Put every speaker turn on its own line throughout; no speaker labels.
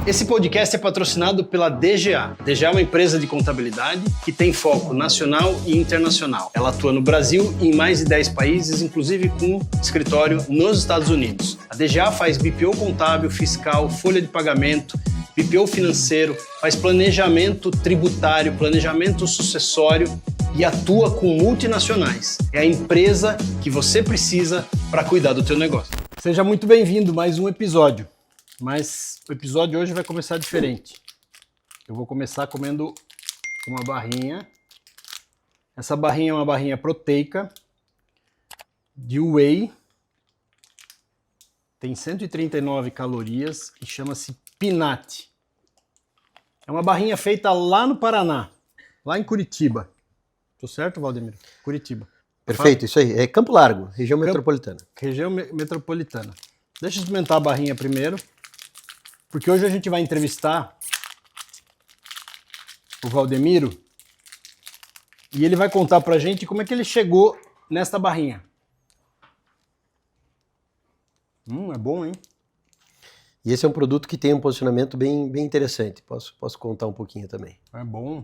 Esse podcast é patrocinado pela DGA. DGA é uma empresa de contabilidade que tem foco nacional e internacional. Ela atua no Brasil e em mais de 10 países, inclusive com escritório nos Estados Unidos. A DGA faz BPO contábil, fiscal, folha de pagamento, BPO financeiro, faz planejamento tributário, planejamento sucessório e atua com multinacionais. É a empresa que você precisa para cuidar do teu negócio. Seja muito bem-vindo a mais um episódio. Mas o episódio de hoje vai começar diferente. Eu vou começar comendo uma barrinha. Essa barrinha é uma barrinha proteica de whey. Tem 139 calorias e chama-se Pinat. É uma barrinha feita lá no Paraná, lá em Curitiba. Tô certo, Valdemiro? Curitiba.
Perfeito, isso aí. É Campo Largo, região metropolitana.
Região metropolitana. Deixa eu experimentar a barrinha primeiro. Porque hoje a gente vai entrevistar o Valdemiro e ele vai contar pra gente como é que ele chegou nesta barrinha. É bom, hein?
E esse é um produto que tem um posicionamento bem interessante. Posso contar um pouquinho também.
É bom.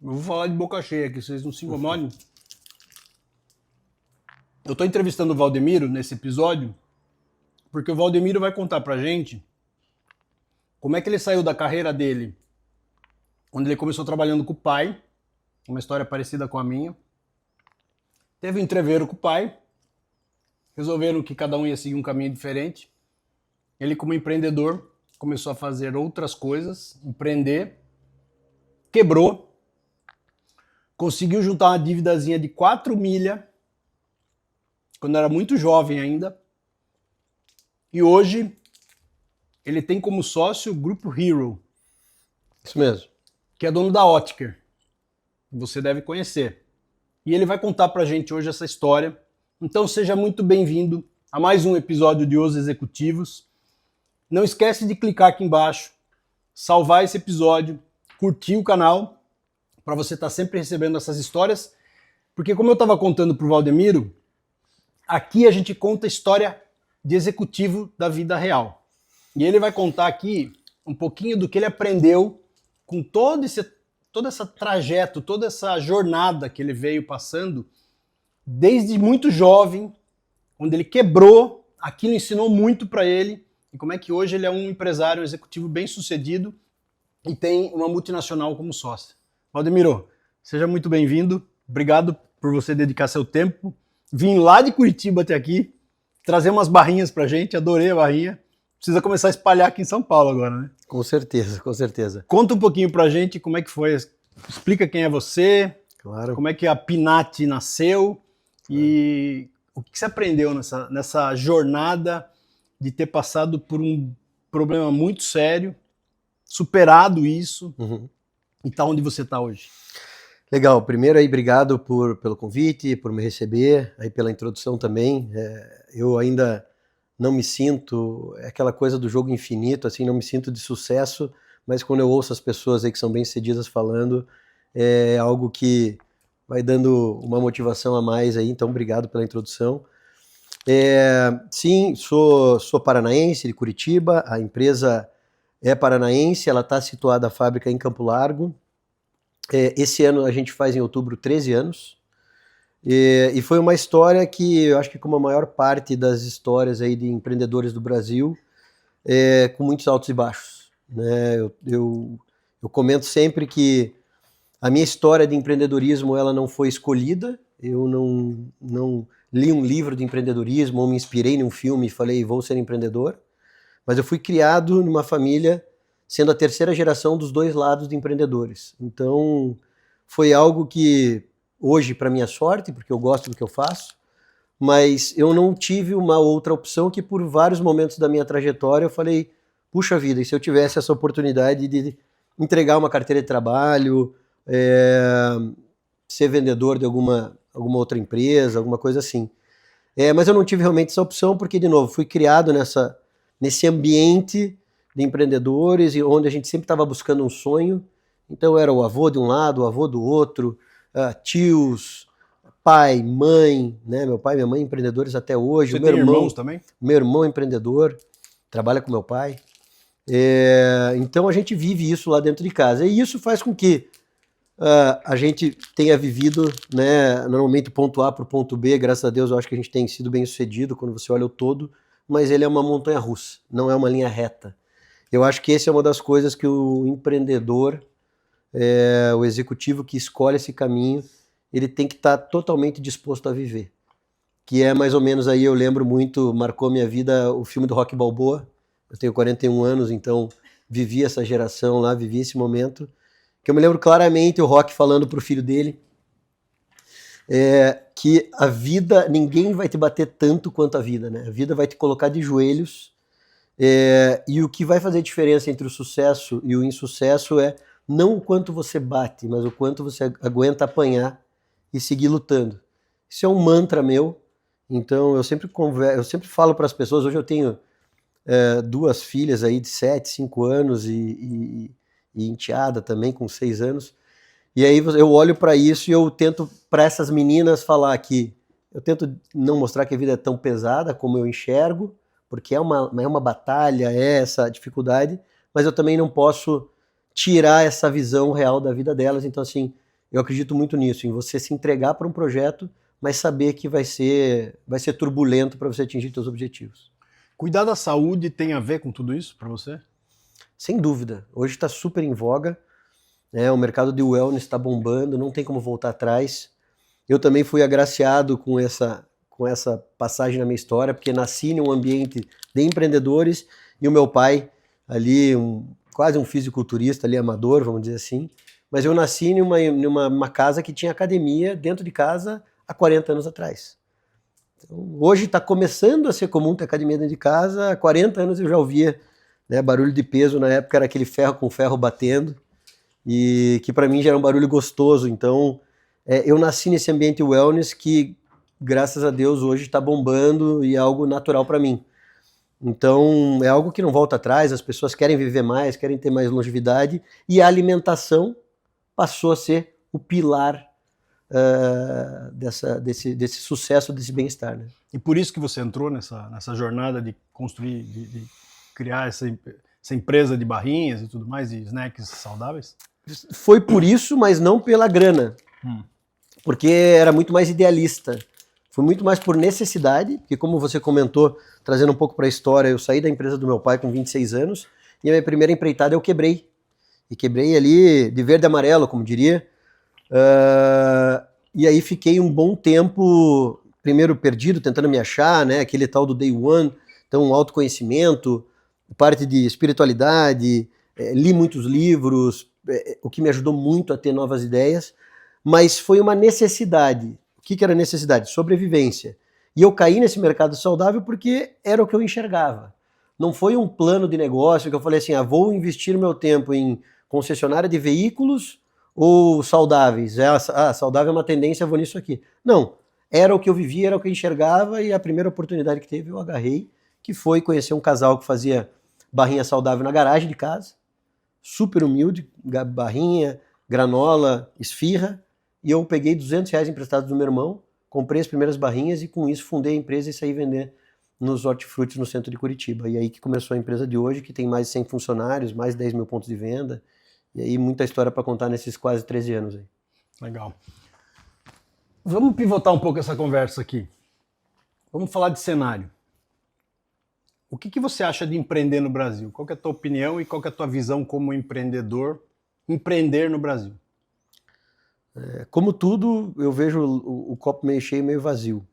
Eu vou falar de boca cheia aqui, vocês não se incomodem. Eu tô entrevistando o Valdemiro nesse episódio porque o Valdemiro vai contar pra gente como é que ele saiu da carreira dele, onde ele começou trabalhando com o pai, uma história parecida com a minha. Teve um entreveiro com o pai, resolveram que cada um ia seguir um caminho diferente. Ele, como empreendedor, começou a fazer outras coisas, empreender, quebrou, conseguiu juntar uma dívidazinha de 4 milhas, quando era muito jovem ainda, e hoje ele tem como sócio o Grupo Hero.
Isso mesmo.
Que é dono da Otker. Você deve conhecer. E ele vai contar pra gente hoje essa história. Então seja muito bem-vindo a mais um episódio de Os Executivos. Não esquece de clicar aqui embaixo, salvar esse episódio, curtir o canal, para você estar sempre recebendo essas histórias. Porque como eu estava contando pro Valdemiro, aqui a gente conta a história de executivo da vida real. E ele vai contar aqui um pouquinho do que ele aprendeu com todo essa trajeto, toda essa jornada que ele veio passando, desde muito jovem, onde ele quebrou, aquilo ensinou muito para ele, e como é que hoje ele é um empresário, um executivo bem-sucedido e tem uma multinacional como sócio. Valdemiro, seja muito bem-vindo, obrigado por você dedicar seu tempo, vim lá de Curitiba até aqui, trazer umas barrinhas pra gente, adorei a barrinha. Precisa começar a espalhar aqui em São Paulo agora, né?
Com certeza, com certeza.
Conta um pouquinho pra gente como é que foi, explica quem é você,
Claro.
Como é que a Pinat nasceu e o que você aprendeu nessa jornada de ter passado por um problema muito sério, superado isso e tá onde você tá hoje.
Legal, primeiro aí, obrigado pelo convite, por me receber, aí pela introdução também. Eu ainda não me sinto, é aquela coisa do jogo infinito, assim, não me sinto de sucesso, mas quando eu ouço as pessoas aí que são bem-sucedidas falando, é algo que vai dando uma motivação a mais aí, então obrigado pela introdução. Sim, sou paranaense, de Curitiba, a empresa é paranaense, ela está situada, a fábrica em Campo Largo. Esse ano a gente faz em outubro 13 anos, e foi uma história que eu acho que como a maior parte das histórias aí de empreendedores do Brasil, com muitos altos e baixos, né? Eu comento sempre que a minha história de empreendedorismo ela não foi escolhida, eu não li um livro de empreendedorismo ou me inspirei num filme e falei vou ser empreendedor, mas eu fui criado numa família sendo a terceira geração dos dois lados de empreendedores. Então foi algo que hoje, para minha sorte, porque eu gosto do que eu faço, mas eu não tive uma outra opção que por vários momentos da minha trajetória eu falei, puxa vida, e se eu tivesse essa oportunidade de entregar uma carteira de trabalho, ser vendedor de alguma outra empresa, alguma coisa assim. Mas eu não tive realmente essa opção porque, de novo, fui criado nesse ambiente de empreendedores e onde a gente sempre estava buscando um sonho. Então era o avô de um lado, o avô do outro, tios, pai, mãe, né? Meu pai e minha mãe empreendedores até hoje.
Você tem irmãos também?
Meu irmão é empreendedor, trabalha com meu pai. Então a gente vive isso lá dentro de casa. E isso faz com que a gente tenha vivido, né, normalmente ponto A para o ponto B. Graças a Deus eu acho que a gente tem sido bem sucedido quando você olha o todo, mas ele é uma montanha russa, não é uma linha reta. Eu acho que essa é uma das coisas que o empreendedor, o executivo que escolhe esse caminho, ele tem que estar totalmente disposto a viver. Que é mais ou menos aí, eu lembro muito, marcou minha vida o filme do Rocky Balboa. Eu tenho 41 anos, então vivi essa geração lá, vivi esse momento. Que eu me lembro claramente o Rocky falando pro filho dele que a vida, ninguém vai te bater tanto quanto a vida, né? A vida vai te colocar de joelhos. E o que vai fazer diferença entre o sucesso e o insucesso é não o quanto você bate, mas o quanto você aguenta apanhar e seguir lutando. Isso é um mantra meu. Então eu sempre falo para as pessoas. Hoje eu tenho 2 filhas aí de 7, 5 anos e enteada também com 6 anos. E aí eu olho para isso e eu tento para essas meninas falar que eu tento não mostrar que a vida é tão pesada como eu enxergo, porque é uma batalha, é essa dificuldade, mas eu também não posso tirar essa visão real da vida delas. Então, assim, eu acredito muito nisso, em você se entregar para um projeto, mas saber que vai ser turbulento para você atingir seus objetivos.
Cuidar da saúde tem a ver com tudo isso para você?
Sem dúvida. Hoje está super em voga. O mercado de wellness está bombando, não tem como voltar atrás. Eu também fui agraciado com essa passagem na minha história, porque nasci em um ambiente de empreendedores e o meu pai ali, quase um fisiculturista ali, amador, vamos dizer assim, mas eu nasci numa casa que tinha academia dentro de casa há 40 anos atrás. Então, hoje está começando a ser comum ter academia dentro de casa, há 40 anos eu já ouvia, né, barulho de peso, na época era aquele ferro com ferro batendo, e que para mim já era um barulho gostoso. Então eu nasci nesse ambiente wellness que, graças a Deus, hoje está bombando e é algo natural para mim. Então é algo que não volta atrás, as pessoas querem viver mais, querem ter mais longevidade, e a alimentação passou a ser o pilar desse sucesso, desse bem-estar, né?
E por isso que você entrou nessa jornada de construir, de criar essa empresa de barrinhas e tudo mais, de snacks saudáveis?
Foi por isso, mas não pela grana. Porque era muito mais idealista. Foi muito mais por necessidade, porque como você comentou, trazendo um pouco para a história, eu saí da empresa do meu pai com 26 anos, e a minha primeira empreitada eu quebrei. E quebrei ali de verde e amarelo, como diria. E aí fiquei um bom tempo, primeiro perdido, tentando me achar, né? Aquele tal do day one, então um autoconhecimento, parte de espiritualidade, li muitos livros, o que me ajudou muito a ter novas ideias, mas foi uma necessidade. O que era necessidade? Sobrevivência. E eu caí nesse mercado saudável porque era o que eu enxergava. Não foi um plano de negócio que eu falei assim, vou investir meu tempo em concessionária de veículos ou saudáveis. Saudável é uma tendência, eu vou nisso aqui. Não, era o que eu vivia, era o que eu enxergava, e a primeira oportunidade que teve eu agarrei, que foi conhecer um casal que fazia barrinha saudável na garagem de casa, super humilde, barrinha, granola, esfirra, e eu peguei R$200 emprestados do meu irmão, comprei as primeiras barrinhas e com isso fundei a empresa e saí vender nos hortifrutis no centro de Curitiba. E aí que começou a empresa de hoje, que tem mais de 100 funcionários, mais de 10 mil pontos de venda, e aí muita história para contar nesses quase 13 anos aí.
Legal. Vamos pivotar um pouco essa conversa aqui. Vamos falar de cenário. O que você acha de empreender no Brasil? Qual que é a tua opinião e qual que é a tua visão como empreendedor, empreender no Brasil?
Como tudo, eu vejo o copo meio cheio, meio vazio.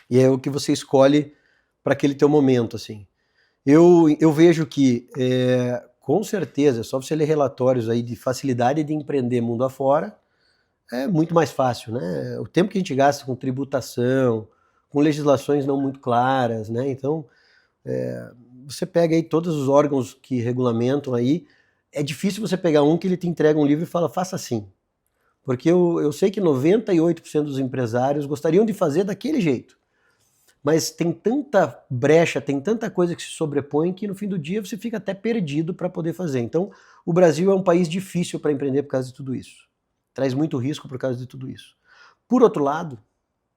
E é o que você escolhe para aquele teu momento, assim. Eu vejo que, com certeza, só você ler relatórios aí de facilidade de empreender mundo afora, é muito mais fácil, né? O tempo que a gente gasta com tributação, com legislações não muito claras, né? Então, você pega aí todos os órgãos que regulamentam aí, é difícil você pegar um que ele te entrega um livro e fala, faça assim. Porque eu sei que 98% dos empresários gostariam de fazer daquele jeito. Mas tem tanta brecha, tem tanta coisa que se sobrepõe que no fim do dia você fica até perdido para poder fazer. Então, o Brasil é um país difícil para empreender por causa de tudo isso. Traz muito risco por causa de tudo isso. Por outro lado,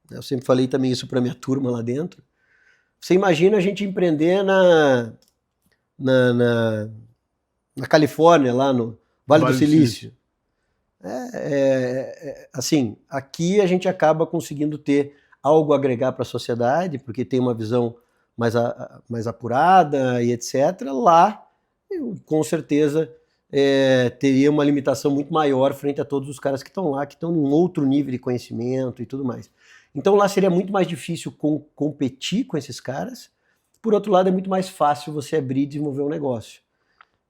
eu sempre falei também isso para minha turma lá dentro, você imagina a gente empreender na Califórnia, lá no Vale do Silício. Assim, aqui a gente acaba conseguindo ter algo a agregar para a sociedade, porque tem uma visão mais apurada e etc. Lá, eu, com certeza, teria uma limitação muito maior frente a todos os caras que estão lá, que estão em um outro nível de conhecimento e tudo mais. Então lá seria muito mais difícil competir com esses caras. Por outro lado, é muito mais fácil você abrir e desenvolver um negócio.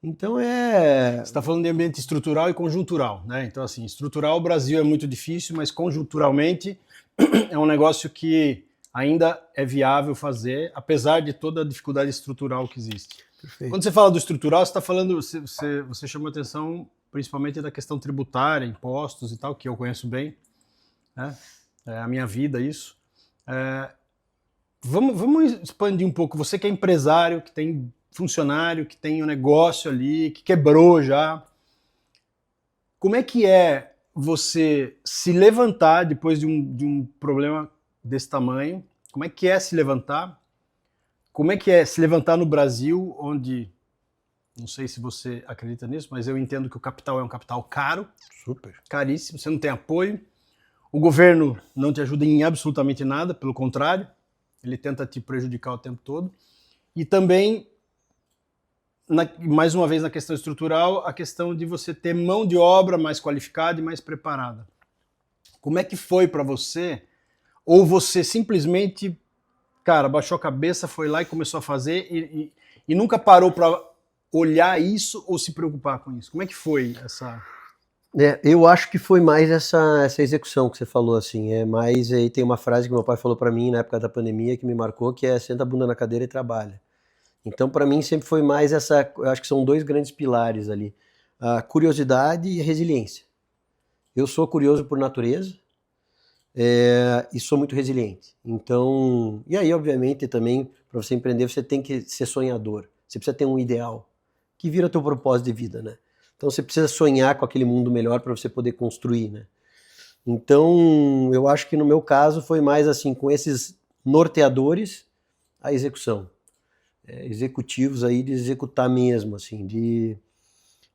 Então Você
está falando de ambiente estrutural e conjuntural, né? Então, assim, estrutural o Brasil é muito difícil, mas conjunturalmente é um negócio que ainda é viável fazer, apesar de toda a dificuldade estrutural que existe.
Perfeito.
Quando você fala do estrutural, você está falando, você chamou atenção principalmente da questão tributária, impostos e tal, que eu conheço bem, né? É a minha vida isso. Vamos expandir um pouco. Você que é empresário, que tem funcionário, que tem um negócio ali, que quebrou já. Como é que é você se levantar depois de um problema desse tamanho? Como é que é se levantar? Como é que é se levantar no Brasil, onde, não sei se você acredita nisso, mas eu entendo que o capital é um capital caro,
Super.
caríssimo, você não tem apoio, o governo não te ajuda em absolutamente nada, pelo contrário, ele tenta te prejudicar o tempo todo, e também, mais uma vez na questão estrutural, a questão de você ter mão de obra mais qualificada e mais preparada. Como é que foi para você? Ou você simplesmente, cara, baixou a cabeça, foi lá e começou a fazer e nunca parou para olhar isso ou se preocupar com isso? Como é que foi essa...
Eu acho que foi mais essa execução que você falou, assim, mais, aí tem uma frase que meu pai falou para mim na época da pandemia que me marcou, que é senta a bunda na cadeira e trabalha. Então, para mim, sempre foi mais eu acho que são dois grandes pilares ali, a curiosidade e a resiliência. Eu sou curioso por natureza e sou muito resiliente. Então, e aí, obviamente, também, para você empreender, você tem que ser sonhador. Você precisa ter um ideal, que vira teu propósito de vida, né? Então você precisa sonhar com aquele mundo melhor para você poder construir, né? Então eu acho que no meu caso foi mais assim, com esses norteadores, a execução. Executivos aí de executar mesmo, assim, de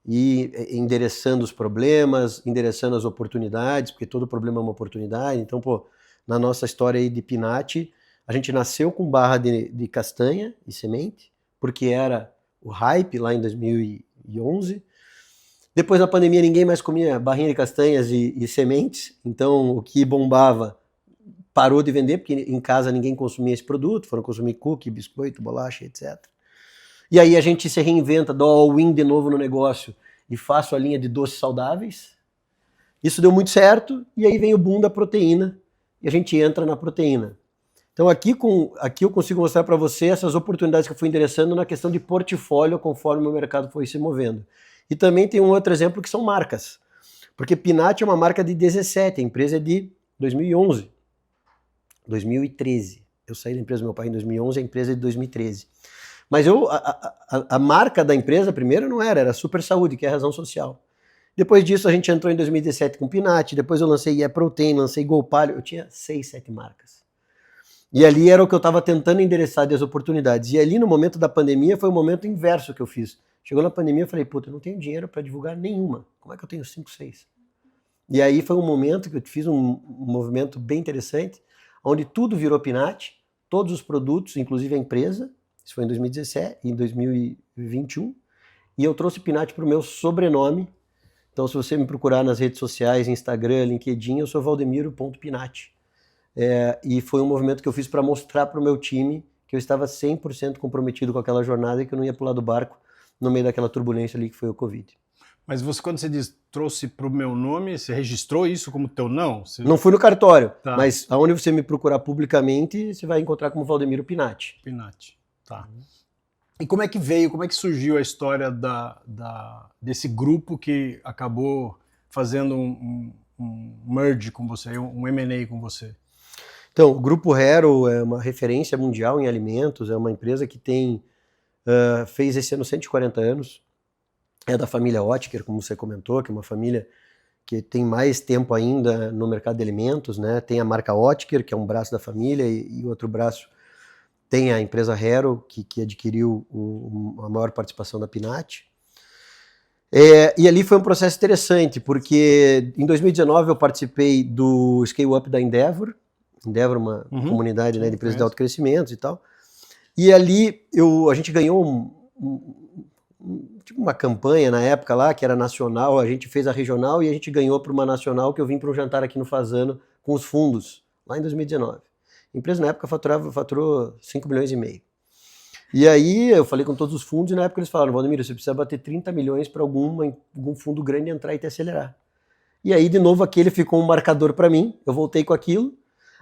ir endereçando os problemas, endereçando as oportunidades, porque todo problema é uma oportunidade. Então, na nossa história aí de Pinati, a gente nasceu com barra de castanha e semente, porque era o hype lá em 2011. Depois da pandemia ninguém mais comia barrinha de castanhas e sementes, então o que bombava parou de vender, porque em casa ninguém consumia esse produto, foram consumir cookie, biscoito, bolacha, etc. E aí a gente se reinventa, dá all-in de novo no negócio e faço a linha de doces saudáveis. Isso deu muito certo, e aí vem o boom da proteína, e a gente entra na proteína. Então aqui eu consigo mostrar para você essas oportunidades que eu fui endereçando na questão de portfólio, conforme o mercado foi se movendo. E também tem um outro exemplo que são marcas. Porque Pinati é uma marca de 17, a empresa é de 2011. 2013. Eu saí da empresa do meu pai em 2011, a empresa é de 2013. Mas a marca da empresa, primeiro, não era Super Saúde, que é a razão social. Depois disso, a gente entrou em 2017 com Pinati, depois eu lancei Protein, lancei Golpalho, eu tinha 6, 7 marcas. E ali era o que eu estava tentando endereçar das oportunidades. E ali, no momento da pandemia, foi o momento inverso que eu fiz. Chegou na pandemia, eu falei, puta, eu não tenho dinheiro para divulgar nenhuma. Como é que eu tenho 5, 6? E aí foi um momento que eu fiz um movimento bem interessante, onde tudo virou Pinati, todos os produtos, inclusive a empresa, isso foi em 2017, em 2021, e eu trouxe Pinati para o meu sobrenome. Então, se você me procurar nas redes sociais, Instagram, LinkedIn, eu sou valdemiro.pinati. E foi um movimento que eu fiz para mostrar para o meu time que eu estava 100% comprometido com aquela jornada e que eu não ia pular do barco no meio daquela turbulência ali que foi o Covid.
Mas você, quando você diz trouxe para o meu nome, você registrou isso como teu não?
Não fui no cartório,
tá.
Mas aonde você me procurar publicamente, você vai encontrar como Valdemiro Pinati.
Pinati, tá. E como é que veio, como é que surgiu a história desse grupo que acabou fazendo um merge com você, um M&A com você?
Então, o Grupo Hero é uma referência mundial em alimentos, é uma empresa que fez esse ano 140 anos, é da família Oetker, como você comentou, que é uma família que tem mais tempo ainda no mercado de alimentos, né? Tem a marca Oetker, que é um braço da família, e outro braço tem a empresa Hero, que adquiriu a maior participação da Pinat. E ali foi um processo interessante, porque em 2019 eu participei do Scale Up da Endeavor, uma comunidade, né, de empresas de alto crescimento e tal. E ali a gente ganhou tipo uma campanha na época lá, que era nacional, a gente fez a regional e a gente ganhou para uma nacional, que eu vim para um jantar aqui no Fazano com os fundos, lá em 2019. A empresa na época faturou 5 milhões e meio. E aí eu falei com todos os fundos e na época eles falaram, Valdemiro, você precisa bater 30 milhões para algum fundo grande entrar e te acelerar. E aí de novo aquele ficou um marcador para mim, eu voltei com aquilo.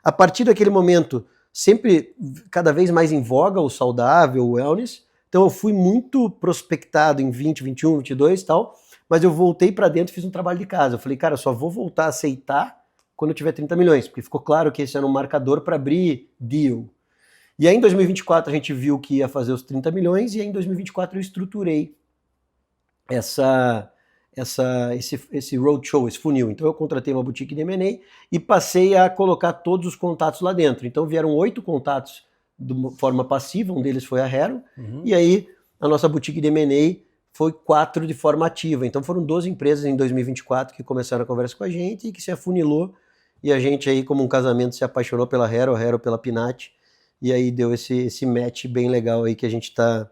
A partir daquele momento, sempre cada vez mais em voga o saudável, o wellness. Então eu fui muito prospectado em 20, 21, 22 e tal, mas eu voltei para dentro e fiz um trabalho de casa. Eu falei, cara, eu só vou voltar a aceitar quando eu tiver 30 milhões, porque ficou claro que esse era um marcador para abrir deal. E aí em 2024 a gente viu que ia fazer os 30 milhões e aí em 2024 eu estruturei esse roadshow, esse funil. Então eu contratei uma boutique de M&A e passei a colocar todos os contatos lá dentro. Então vieram 8 contatos de forma passiva, um deles foi a Hero, e aí a nossa boutique de M&A foi 4 de forma ativa. Então foram 12 empresas em 2024 que começaram a conversa com a gente e que se afunilou, e a gente aí, como um casamento, se apaixonou pela Hero, a Hero pela Pinat, e aí deu esse match bem legal aí que a gente tá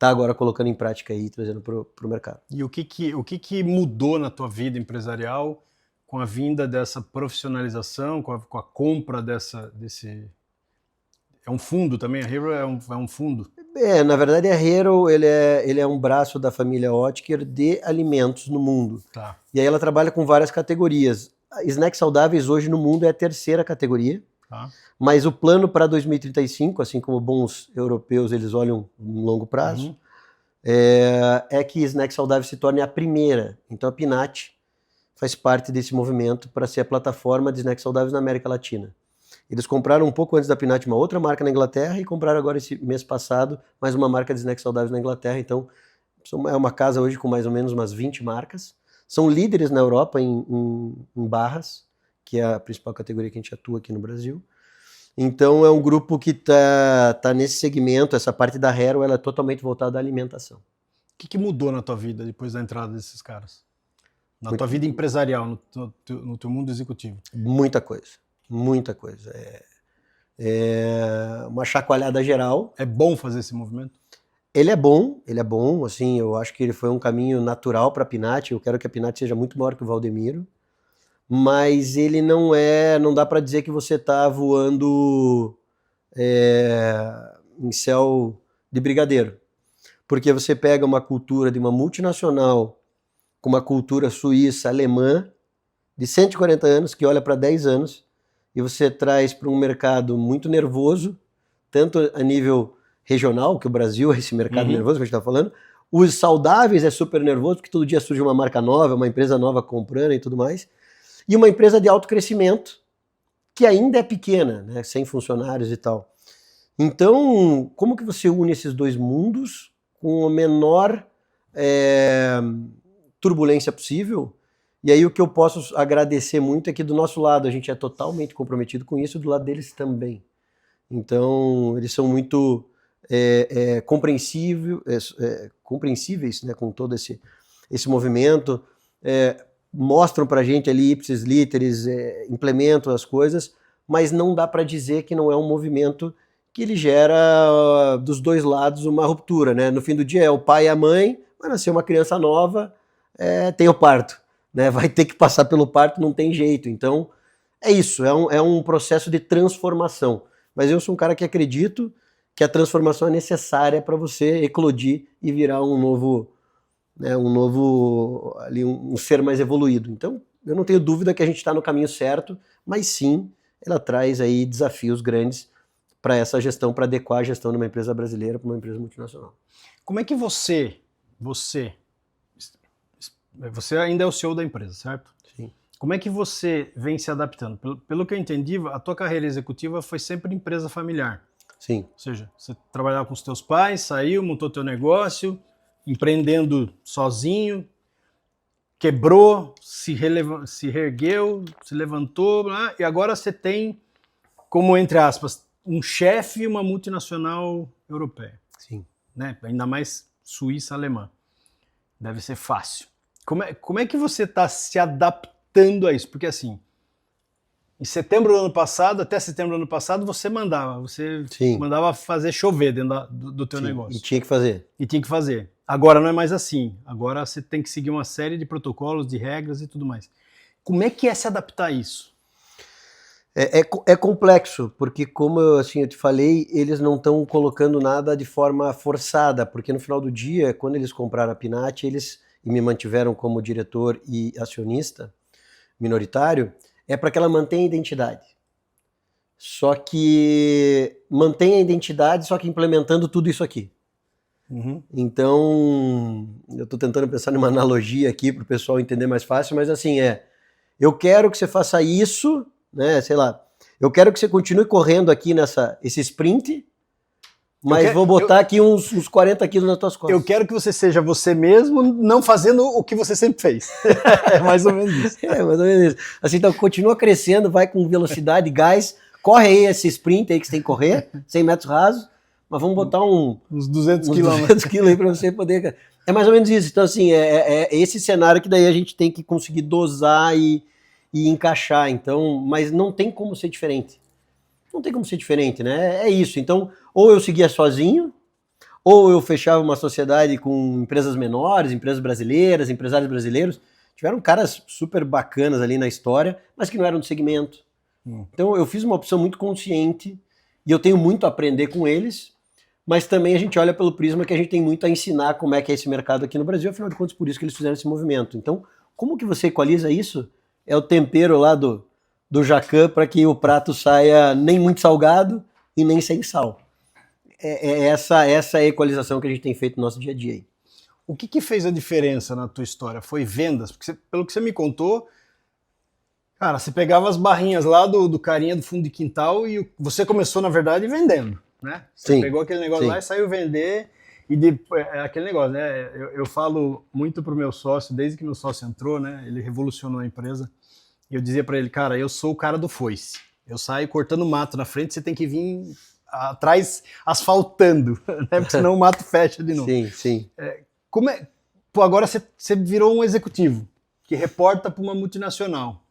agora colocando em prática aí, trazendo pro mercado.
E o que mudou na tua vida empresarial com a vinda dessa profissionalização, com a compra desse... É um fundo também? A Hero é um fundo?
Na verdade a Hero ele é um braço da família Oetker de alimentos no mundo.
Tá.
E aí ela trabalha com várias categorias. Snacks saudáveis hoje no mundo é a terceira categoria.
Tá.
Mas o plano para 2035, assim como bons europeus eles olham no longo prazo, é que snacks saudáveis se torne a primeira. Então a Pinat faz parte desse movimento para ser a plataforma de snacks saudáveis na América Latina. Eles compraram um pouco antes da Pinat uma outra marca na Inglaterra e compraram agora esse mês passado mais uma marca de snacks saudáveis na Inglaterra. Então é uma casa hoje com mais ou menos umas 20 marcas. São líderes na Europa em barras, que é a principal categoria que a gente atua aqui no Brasil. Então é um grupo que tá nesse segmento, essa parte da Hero ela é totalmente voltada à alimentação.
O que mudou na tua vida depois da entrada desses caras? Tua vida empresarial, no teu mundo executivo?
Muita coisa, muita coisa. É uma chacoalhada geral.
É bom fazer esse movimento?
Ele é bom, assim, eu acho que ele foi um caminho natural para a Pinat, eu quero que a Pinat seja muito maior que o Valdemiro, mas ele não dá para dizer que você está voando em céu de brigadeiro, porque você pega uma cultura de uma multinacional com uma cultura suíça, alemã, de 140 anos, que olha para 10 anos, e você traz para um mercado muito nervoso, tanto a nível regional, que o Brasil é esse mercado nervoso que a gente está falando, os saudáveis é super nervoso, porque todo dia surge uma marca nova, uma empresa nova comprando e tudo mais, e uma empresa de alto crescimento, que ainda é pequena, né, sem funcionários e tal. Então, como que você une esses dois mundos com a menor turbulência possível? E aí o que eu posso agradecer muito é que do nosso lado a gente é totalmente comprometido com isso, do lado deles também. Então, eles são muito compreensíveis, né, com todo esse movimento, mostram pra gente ali ipsis literis, implementam as coisas, mas não dá para dizer que não é um movimento que ele gera dos dois lados uma ruptura, né? No fim do dia é o pai e a mãe, vai nascer uma criança nova, tem o parto, né? Vai ter que passar pelo parto, não tem jeito. Então é isso, é um processo de transformação. Mas eu sou um cara que acredito que a transformação é necessária para você eclodir e virar um novo ali, um ser mais evoluído. Então, eu não tenho dúvida que a gente está no caminho certo, mas sim, ela traz aí desafios grandes para essa gestão, para adequar a gestão de uma empresa brasileira para uma empresa multinacional.
Como é que você ainda é o CEO da empresa, certo?
Sim.
Como é que você vem se adaptando? Pelo que eu entendi, a tua carreira executiva foi sempre empresa familiar.
Sim.
Ou seja, você trabalhava com os teus pais, saiu, montou teu negócio, empreendendo sozinho, quebrou, se reergueu, se levantou, e agora você tem como, entre aspas, um chefe e uma multinacional europeia,
Sim.
né? Ainda mais suíça, alemã. Deve ser fácil. Como é que você está se adaptando a isso? Porque assim, em setembro do ano passado, até setembro do ano passado, você
Sim.
mandava fazer chover dentro do teu
Sim.
negócio.
E tinha que fazer.
E tinha que fazer. Agora não é mais assim. Agora você tem que seguir uma série de protocolos, de regras e tudo mais. Como é que é se adaptar a isso?
É complexo, porque como eu te falei, eles não estão colocando nada de forma forçada, porque no final do dia, quando eles compraram a Pinat, eles e me mantiveram como diretor e acionista minoritário, é para que ela mantenha a identidade. Só que mantém a identidade, só que implementando tudo isso aqui.
Uhum.
Então, eu estou tentando pensar numa analogia aqui para o pessoal entender mais fácil, mas assim, eu quero que você faça isso, né, sei lá, eu quero que você continue correndo aqui esse sprint, mas vou botar aqui uns 40 quilos nas tuas costas.
Eu quero que você seja você mesmo, não fazendo o que você sempre fez. É mais ou menos isso.
É, mais ou menos isso. Assim, então, continua crescendo, vai com velocidade, gás, corre aí esse sprint aí que você tem que correr, 100 metros rasos, mas vamos botar
uns 200 quilômetros.
200 quilos aí para você poder... É mais ou menos isso. Então, assim, é esse cenário que daí a gente tem que conseguir dosar e encaixar. Então, mas não tem como ser diferente. Não tem como ser diferente, né? É isso. Então, ou eu seguia sozinho, ou eu fechava uma sociedade com empresas menores, empresas brasileiras, empresários brasileiros. Tiveram caras super bacanas ali na história, mas que não eram do segmento. Então, eu fiz uma opção muito consciente e eu tenho muito a aprender com eles, mas também a gente olha pelo prisma que a gente tem muito a ensinar como é que é esse mercado aqui no Brasil, afinal de contas, por isso que eles fizeram esse movimento. Então, como que você equaliza isso? É o tempero lá do Jacan para que o prato saia nem muito salgado e nem sem sal. Essa é a equalização que a gente tem feito no nosso dia a dia aí.
O que fez a diferença na tua história? Foi vendas? Porque pelo que você me contou, cara, você pegava as barrinhas lá do carinha do fundo de quintal e você começou, na verdade, vendendo, né? Você pegou aquele negócio lá e saiu vender e aquele negócio, né? Eu falo muito pro meu sócio, desde que meu sócio entrou, né? Ele revolucionou a empresa. E eu dizia para ele, cara, eu sou o cara do foice. Eu saio cortando mato na frente, você tem que vir atrás asfaltando, né? Porque senão o mato fecha de novo.
Sim, sim.
Pô, agora você virou um executivo que reporta para uma multinacional.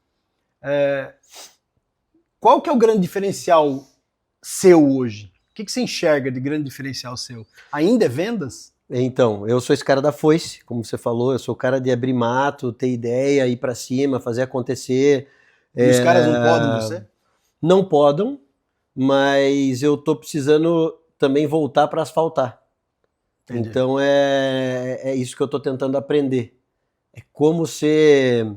Qual que é o grande diferencial seu hoje? O que você enxerga de grande diferencial seu? Ainda é vendas?
Então, eu sou esse cara da foice, como você falou, eu sou o cara de abrir mato, ter ideia, ir para cima, fazer acontecer.
E os caras não podem você?
Não podem, mas eu tô precisando também voltar para asfaltar. Entendi. Então é isso que eu tô tentando aprender. É como ser...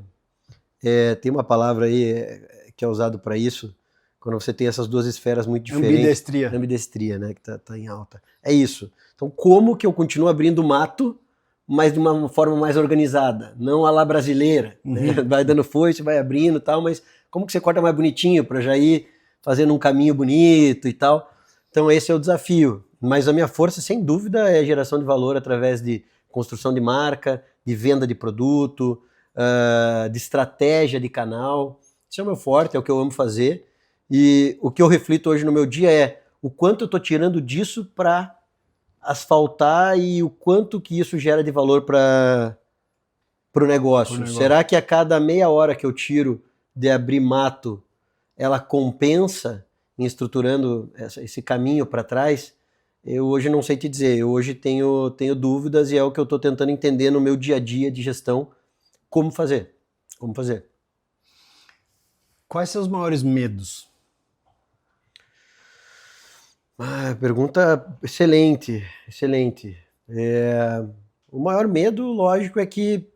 tem uma palavra aí que é usado para isso, quando você tem essas duas esferas muito diferentes.
Ambidestria.
Ambidestria, né, que tá em alta. É isso. Então, como que eu continuo abrindo mato, mas de uma forma mais organizada, não à la brasileira, né? Vai dando foice, vai abrindo e tal, mas como que você corta mais bonitinho para já ir fazendo um caminho bonito e tal. Então, esse é o desafio. Mas a minha força, sem dúvida, é a geração de valor através de construção de marca, de venda de produto, de estratégia de canal. Isso é o meu forte, é o que eu amo fazer. E o que eu reflito hoje no meu dia é o quanto eu estou tirando disso para asfaltar e o quanto que isso gera de valor para o negócio. Será que a cada meia hora que eu tiro de abrir mato, ela compensa em estruturando esse caminho para trás? Eu hoje não sei te dizer. Eu hoje tenho dúvidas e é o que eu estou tentando entender no meu dia a dia de gestão. Como fazer?
Quais são os maiores medos?
Pergunta excelente. O maior medo, lógico, é que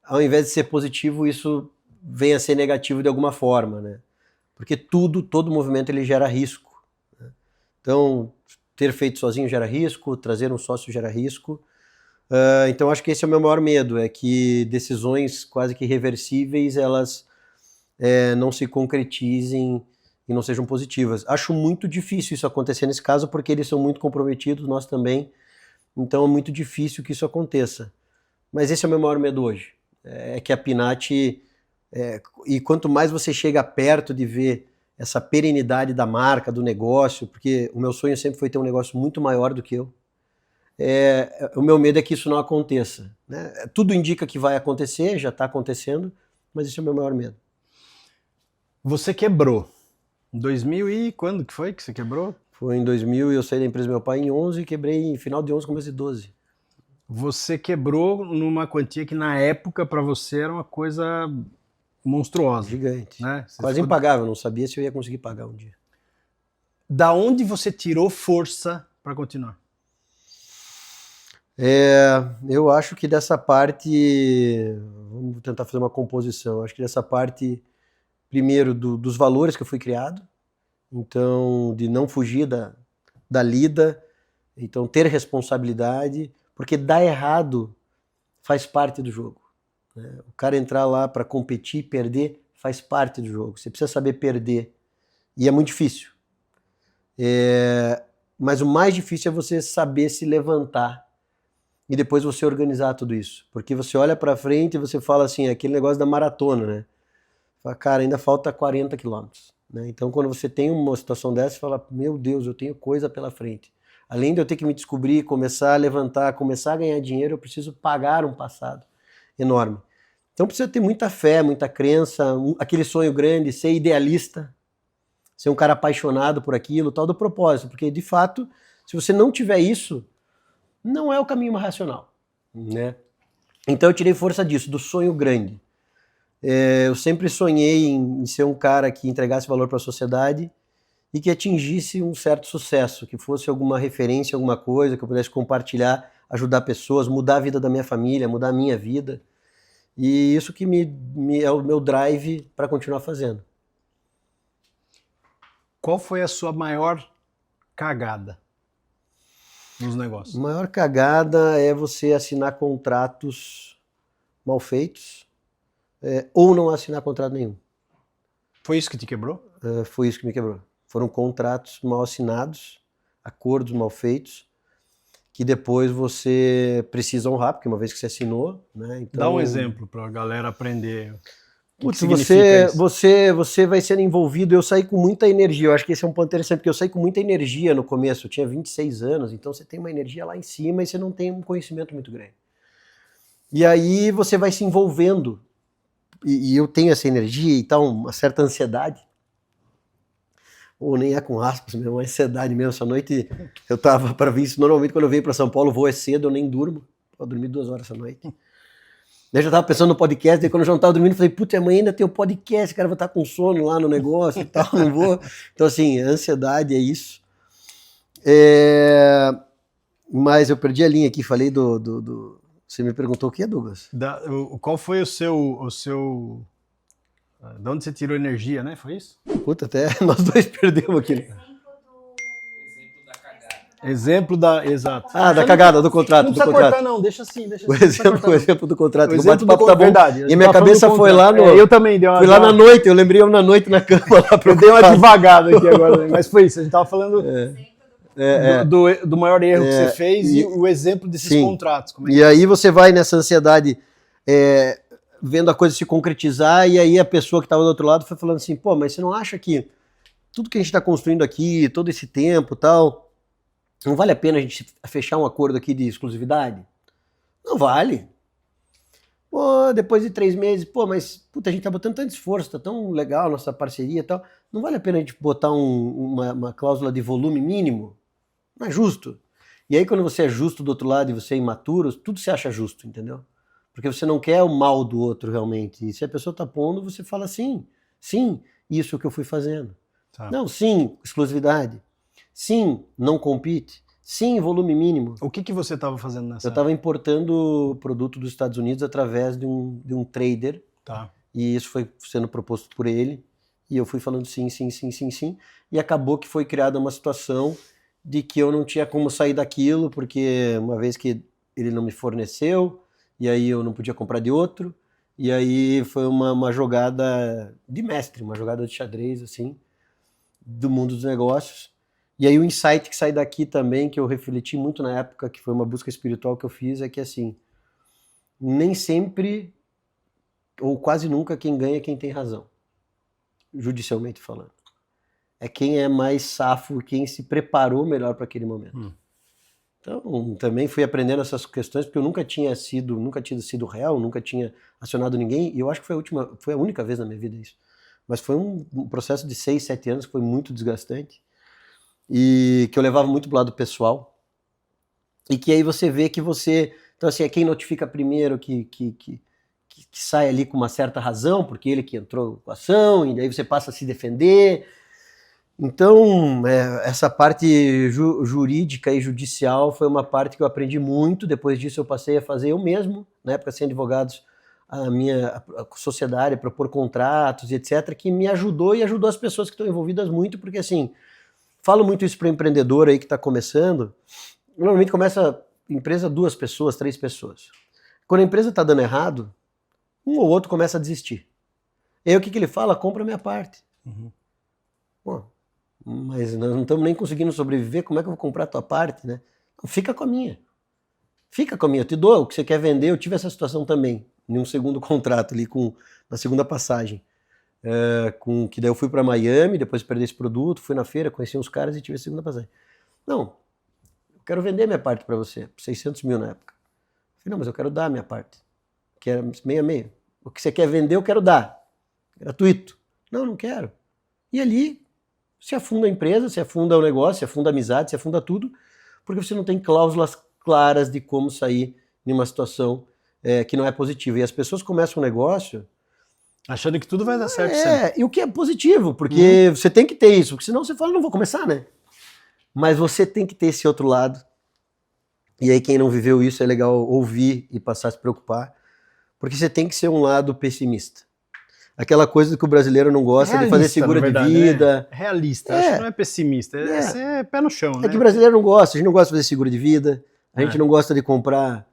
ao invés de ser positivo, isso venha a ser negativo de alguma forma, né? Porque todo movimento ele gera risco, né? Então, ter feito sozinho gera risco, trazer um sócio gera risco. Então, acho que esse é o meu maior medo, é que decisões quase que irreversíveis, elas não se concretizem e não sejam positivas. Acho muito difícil isso acontecer nesse caso, porque eles são muito comprometidos, nós também. Então é muito difícil que isso aconteça. Mas esse é o meu maior medo hoje. É que a Pinat... e quanto mais você chega perto de ver essa perenidade da marca, do negócio, porque o meu sonho sempre foi ter um negócio muito maior do que eu. O meu medo é que isso não aconteça, né? Tudo indica que vai acontecer, já está acontecendo, mas esse é o meu maior medo.
Você quebrou. Em 2000 e quando que foi que você quebrou?
Foi em 2000 e eu saí da empresa do meu pai em 11 e quebrei em final de 11, começo de 12.
Você quebrou numa quantia que na época para você era uma coisa monstruosa.
Gigante.
Né?
Quase impagável, não sabia se eu ia conseguir pagar um dia.
Da onde você tirou força para continuar?
Eu acho que dessa parte, vamos tentar fazer uma composição, acho que dessa parte, primeiro, dos valores que eu fui criado, então, de não fugir da lida, então ter responsabilidade, porque dar errado faz parte do jogo, né? O cara entrar lá para competir, perder, faz parte do jogo. Você precisa saber perder, e é muito difícil. Mas o mais difícil é você saber se levantar e depois você organizar tudo isso. Porque você olha para frente e você fala assim, aquele negócio da maratona, né? Fala, cara, ainda falta 40 quilômetros. Né? Então, quando você tem uma situação dessa, você fala, meu Deus, eu tenho coisa pela frente. Além de eu ter que me descobrir, começar a levantar, começar a ganhar dinheiro, eu preciso pagar um passado enorme. Então, precisa ter muita fé, muita crença, aquele sonho grande, ser idealista, ser um cara apaixonado por aquilo, tal do propósito. Porque, de fato, se você não tiver isso, não é o caminho mais racional, né? Então eu tirei força disso, do sonho grande. Eu sempre sonhei em ser um cara que entregasse valor para a sociedade e que atingisse um certo sucesso, que fosse alguma referência, alguma coisa que eu pudesse compartilhar, ajudar pessoas, mudar a vida da minha família, mudar a minha vida. E isso que é o meu drive para continuar fazendo.
Qual foi a sua maior cagada nos negócios?
A maior cagada é você assinar contratos mal feitos ou não assinar contrato nenhum.
Foi isso que te quebrou?
Foi isso que me quebrou. Foram contratos mal assinados, acordos mal feitos, que depois você precisa honrar, porque uma vez que você assinou, né? Então,
dá um exemplo para a galera aprender.
Putz, você vai sendo envolvido. Eu saí com muita energia. Eu acho que esse é um ponto interessante, porque eu saí com muita energia no começo. Eu tinha 26 anos, então você tem uma energia lá em cima e você não tem um conhecimento muito grande. E aí você vai se envolvendo. E eu tenho essa energia e tal, uma certa ansiedade. Ou nem é com aspas mesmo, uma ansiedade mesmo. Essa noite eu tava para vir isso. Normalmente quando eu venho para São Paulo, vou cedo, eu nem durmo. Eu dormi 2 horas essa noite. Daí eu já tava pensando no podcast, daí quando eu já não tava dormindo, eu falei, putz, amanhã ainda tem o podcast, cara, vou estar com sono lá no negócio e tal, não vou. Então, assim, a ansiedade é isso. Mas eu perdi a linha aqui, falei Você me perguntou o que, Douglas?
Qual foi o seu... De onde você tirou energia, né? Foi isso?
Puta, até nós dois perdemos aqui.
Exemplo da... Exato.
Da cagada, do contrato.
Não precisa cortar, não. Deixa assim.
O exemplo do contrato.
O exemplo do
tá bom.
verdade.
E minha cabeça foi lá no...
eu também dei uma...
Fui lá na noite, eu lembrei na noite na cama.
Eu dei uma devagada aqui agora. Mas foi isso, a gente tava falando do maior erro que você fez e o exemplo desses contratos. Como é
e aí você vai nessa ansiedade vendo a coisa se concretizar e aí a pessoa que estava do outro lado foi falando assim, pô, mas você não acha que tudo que a gente está construindo aqui, todo esse tempo e tal... Não vale a pena a gente fechar um acordo aqui de exclusividade? Não vale. Pô, depois de 3 meses, mas puta, a gente tá botando tanto esforço, tá tão legal nossa parceria e tal. Não vale a pena a gente botar uma cláusula de volume mínimo? Não é justo. E aí quando você é justo do outro lado e você é imaturo, tudo se acha justo, entendeu? Porque você não quer o mal do outro realmente. E se a pessoa tá pondo, você fala sim, isso é o que eu fui fazendo. Tá. Não, sim, exclusividade. Sim, não compete. Sim, volume mínimo.
O que você estava fazendo nessa época?
Eu estava importando produto dos Estados Unidos através de um trader.
Tá.
E isso foi sendo proposto por ele. E eu fui falando sim. E acabou que foi criada uma situação de que eu não tinha como sair daquilo, porque uma vez que ele não me forneceu, e aí eu não podia comprar de outro. E aí foi uma jogada de mestre, uma jogada de xadrez, assim, do mundo dos negócios. E aí o insight que sai daqui também, que eu refleti muito na época, que foi uma busca espiritual que eu fiz, é que assim, nem sempre, ou quase nunca, quem ganha é quem tem razão, judicialmente falando. é quem é mais safo, quem se preparou melhor para aquele momento. Então, também fui aprendendo essas questões, porque eu nunca tinha sido réu, nunca tinha acionado ninguém, e eu acho que foi a única vez na minha vida isso. Mas foi um processo de 6, 7 anos que foi muito desgastante, e que eu levava muito pro lado pessoal, e que aí você vê que você... Então, assim, é quem notifica primeiro que sai ali com uma certa razão, porque ele que entrou com a ação, e daí você passa a se defender. Então, essa parte jurídica e judicial foi uma parte que eu aprendi muito. Depois disso eu passei a fazer eu mesmo, na época sem advogados, a sociedade, propor contratos e etc, que me ajudou e ajudou as pessoas que estão envolvidas muito, porque assim, falo muito isso para o empreendedor aí que está começando. Normalmente começa empresa 2 pessoas, 3 pessoas. Quando a empresa está dando errado, um ou outro começa a desistir. E aí o que ele fala? Compra a minha parte. Pô, mas nós não estamos nem conseguindo sobreviver, como é que eu vou comprar a tua parte, né? Fica com a minha. Fica com a minha, eu te dou o que você quer vender. Eu tive essa situação também, em um segundo contrato ali, na segunda passagem. Que daí eu fui para Miami, depois perdi esse produto, fui na feira, conheci uns caras e tive a segunda passagem. Não, eu quero vender minha parte para você, 600 mil na época. Eu falei, não, mas eu quero dar a minha parte, que era meio a meio. O que você quer vender, eu quero dar. Gratuito. Não, não quero. E ali se afunda a empresa, se afunda o negócio, se afunda a amizade, se afunda tudo, porque você não tem cláusulas claras de como sair em uma situação que não é positiva. E as pessoas começam um negócio...
achando que tudo vai dar certo sempre.
E o que é positivo, porque você tem que ter isso, porque senão você fala, não vou começar, né? Mas você tem que ter esse outro lado. E aí quem não viveu isso é legal ouvir e passar a se preocupar, porque você tem que ser um lado pessimista. Aquela coisa que o brasileiro não gosta realista, de fazer seguro de vida.
Né? Realista, acho que não é pessimista, é ser pé no chão, né?
É que o brasileiro não gosta, a gente não gosta de fazer seguro de vida, a gente não gosta de comprar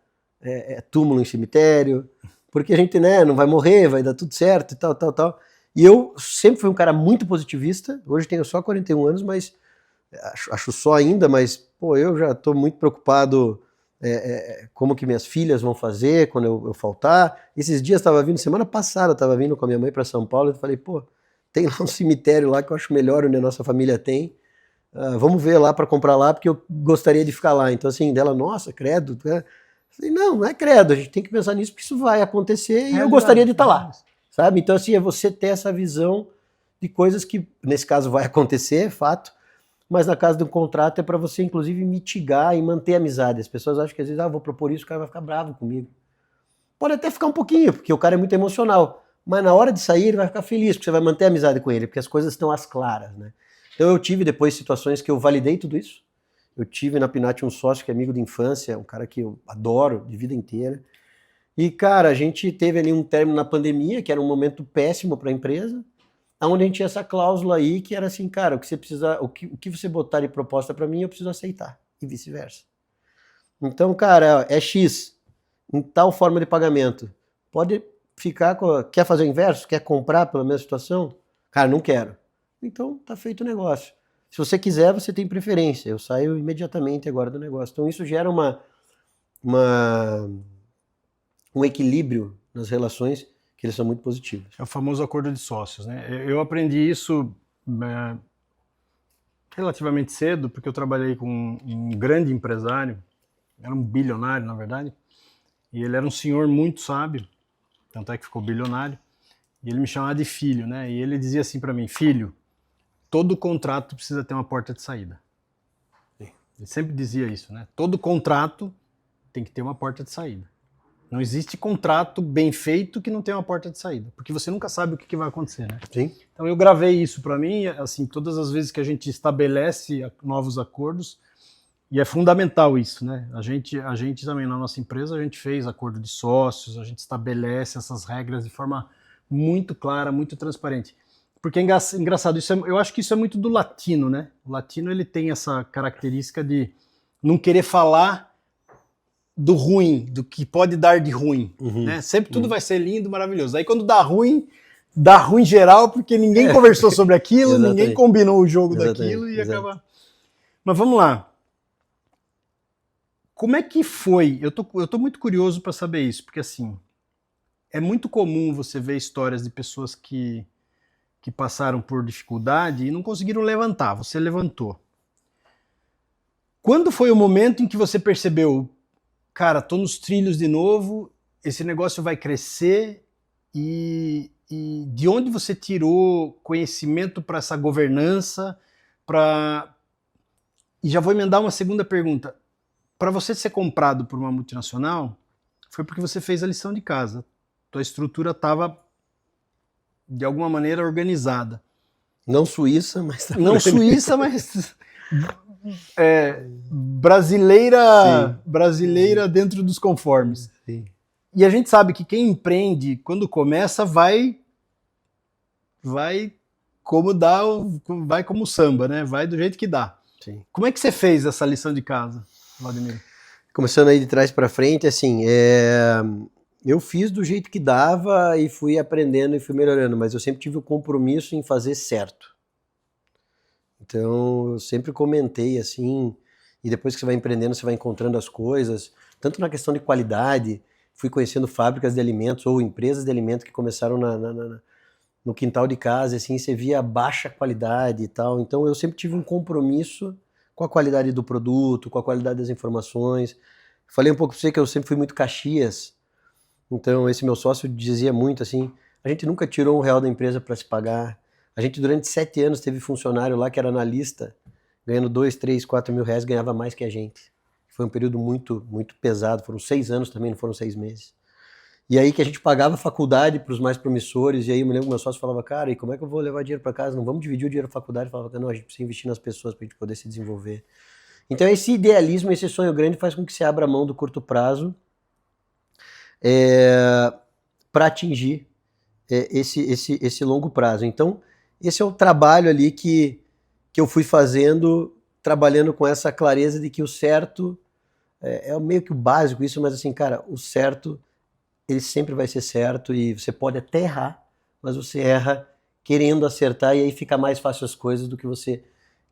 túmulo em cemitério, porque a gente não vai morrer, vai dar tudo certo e tal, tal, tal. E eu sempre fui um cara muito positivista, hoje tenho só 41 anos, mas acho só ainda, mas pô, eu já estou muito preocupado como que minhas filhas vão fazer quando eu faltar. Esses dias semana passada estava vindo com a minha mãe para São Paulo, e falei, pô, tem lá um cemitério lá que eu acho melhor onde a nossa família tem, vamos ver lá para comprar lá, porque eu gostaria de ficar lá. Então assim, dela, nossa, credo, né? Falei, não é credo, a gente tem que pensar nisso, porque isso vai acontecer e eu gostaria de estar lá, sabe? Então assim, é você ter essa visão de coisas que, nesse caso, vai acontecer, é fato, mas na casa de um contrato é para você, inclusive, mitigar e manter a amizade. As pessoas acham que às vezes, vou propor isso, o cara vai ficar bravo comigo. Pode até ficar um pouquinho, porque o cara é muito emocional, mas na hora de sair ele vai ficar feliz, porque você vai manter a amizade com ele, porque as coisas estão às claras, né? Então eu tive depois situações que eu validei tudo isso. Eu tive na Pinat um sócio que é amigo de infância, um cara que eu adoro de vida inteira. E, cara, a gente teve ali um término na pandemia, que era um momento péssimo para a empresa, onde a gente tinha essa cláusula aí que era assim, cara, o que você precisa, o que você botar de proposta para mim, eu preciso aceitar, e vice-versa. Então, cara, é X, em tal forma de pagamento. Pode ficar quer fazer o inverso? Quer comprar pela mesma situação? Cara, não quero. Então, tá feito o negócio. Se você quiser, você tem preferência. Eu saio imediatamente agora do negócio. Então, isso gera um equilíbrio nas relações que eles são muito positivos.
É o famoso acordo de sócios, né? Eu aprendi isso relativamente cedo, porque eu trabalhei com um grande empresário, era um bilionário, na verdade, e ele era um senhor muito sábio, tanto é que ficou bilionário, e ele me chamava de filho, né? E ele dizia assim para mim, filho, todo contrato precisa ter uma porta de saída. Ele sempre dizia isso, né? Todo contrato tem que ter uma porta de saída. Não existe contrato bem feito que não tenha uma porta de saída, porque você nunca sabe o que vai acontecer, né?
Sim.
Então eu gravei isso para mim, assim, todas as vezes que a gente estabelece novos acordos, e é fundamental isso, né? A gente também na nossa empresa, a gente fez acordo de sócios, a gente estabelece essas regras de forma muito clara, muito transparente. Porque é engraçado, eu acho que isso é muito do latino, né? O latino ele tem essa característica de não querer falar do ruim, do que pode dar de ruim, né? Sempre tudo vai ser lindo, maravilhoso. Aí quando dá ruim geral, porque ninguém conversou sobre aquilo, ninguém combinou o jogo daquilo e acaba... Mas vamos lá. Como é que foi? Eu tô muito curioso para saber isso, porque assim, é muito comum você ver histórias de pessoas que que passaram por dificuldade e não conseguiram levantar. Você levantou. Quando foi o momento em que você percebeu, cara, tô nos trilhos de novo, esse negócio vai crescer e de onde você tirou conhecimento para essa governança? E já vou emendar uma segunda pergunta. Para você ser comprado por uma multinacional, foi porque você fez a lição de casa. Tua estrutura estava, de alguma maneira, organizada.
Não suíça, mas...
Não suíça, mas... brasileira dentro dos conformes.
Sim.
E a gente sabe que quem empreende, quando começa, vai como samba, né? Vai do jeito que dá.
Sim.
Como é que você fez essa lição de casa, Vladimir?
Começando aí de trás para frente, assim, eu fiz do jeito que dava e fui aprendendo e fui melhorando, mas eu sempre tive o compromisso em fazer certo. Então, eu sempre comentei assim, e depois que você vai empreendendo, você vai encontrando as coisas, tanto na questão de qualidade, fui conhecendo fábricas de alimentos ou empresas de alimentos que começaram no quintal de casa, assim, você via baixa qualidade e tal. Então, eu sempre tive um compromisso com a qualidade do produto, com a qualidade das informações. Falei um pouco para você que eu sempre fui muito Caxias, então esse meu sócio dizia muito assim, a gente nunca tirou R$1 da empresa para se pagar. A gente durante 7 anos teve funcionário lá que era analista, ganhando 2, 3, 4 mil reais, ganhava mais que a gente. Foi um período muito, muito pesado, foram 6 anos também, não foram 6 meses. E aí que a gente pagava faculdade para os mais promissores, e aí eu me lembro que meu sócio falava, cara, e como é que eu vou levar dinheiro para casa? Não vamos dividir o dinheiro da faculdade? Eu falava, não, a gente precisa investir nas pessoas para a gente poder se desenvolver. Então esse idealismo, esse sonho grande faz com que você abra mão do curto prazo para atingir esse longo prazo. Então esse é o trabalho ali que eu fui fazendo, trabalhando com essa clareza de que o certo é meio que o básico isso, mas assim, cara, o certo ele sempre vai ser certo e você pode até errar, mas você erra querendo acertar e aí fica mais fácil as coisas do que você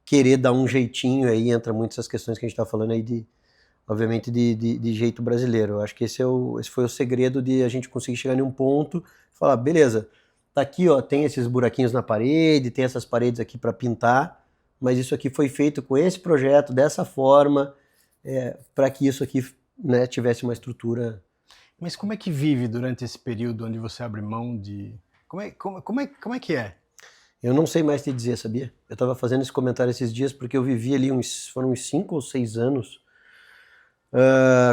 querer dar um jeitinho, aí entra muito essas questões que a gente está falando aí obviamente de jeito brasileiro. Eu acho que esse foi o segredo de a gente conseguir chegar em um ponto e falar, beleza, tá aqui, ó, tem esses buraquinhos na parede, tem essas paredes aqui para pintar, mas isso aqui foi feito com esse projeto, dessa forma, para que isso aqui, né, tivesse uma estrutura.
Mas como é que vive durante esse período onde você abre mão de... Como é que é?
Eu não sei mais te dizer, sabia? Eu estava fazendo esse comentário esses dias porque eu vivi ali foram uns 5 ou 6 anos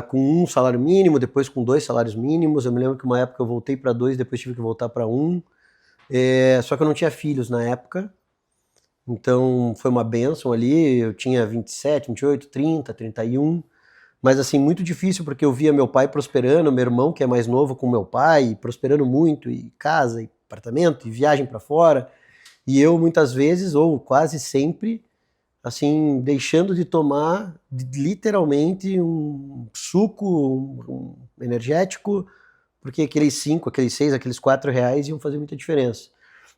com um salário mínimo, depois com 2 salários mínimos. Eu me lembro que uma época eu voltei para 2, depois tive que voltar para 1. Só que eu não tinha filhos na época, então foi uma bênção ali. Eu tinha 27, 28, 30, 31. Mas assim, muito difícil, porque eu via meu pai prosperando, meu irmão, que é mais novo com meu pai, prosperando muito, e casa, e apartamento, e viagem para fora. E eu, muitas vezes, ou quase sempre, assim, deixando de tomar, literalmente, um suco, um energético, porque aqueles 5, aqueles 6, aqueles 4 reais iam fazer muita diferença.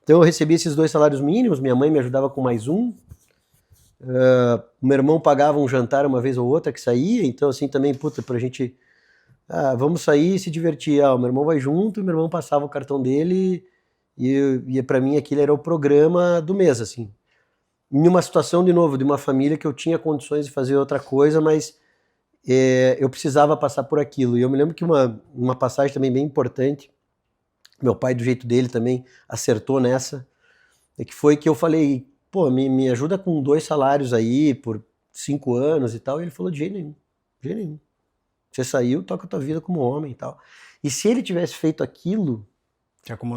Então eu recebi esses 2 salários mínimos, minha mãe me ajudava com mais um, meu irmão pagava um jantar uma vez ou outra que saía, então assim também, puta, pra gente, vamos sair e se divertir, o meu irmão vai junto, e meu irmão passava o cartão dele, e pra mim aquilo era o programa do mês, assim. Em uma situação, de novo, de uma família que eu tinha condições de fazer outra coisa, mas eu precisava passar por aquilo. E eu me lembro que uma passagem também bem importante, meu pai, do jeito dele também, acertou nessa, que foi que eu falei, pô, me ajuda com 2 salários aí por 5 anos e tal. E ele falou, de jeito nenhum, de jeito nenhum. Você saiu, toca a tua vida como homem e tal. E se ele tivesse feito aquilo,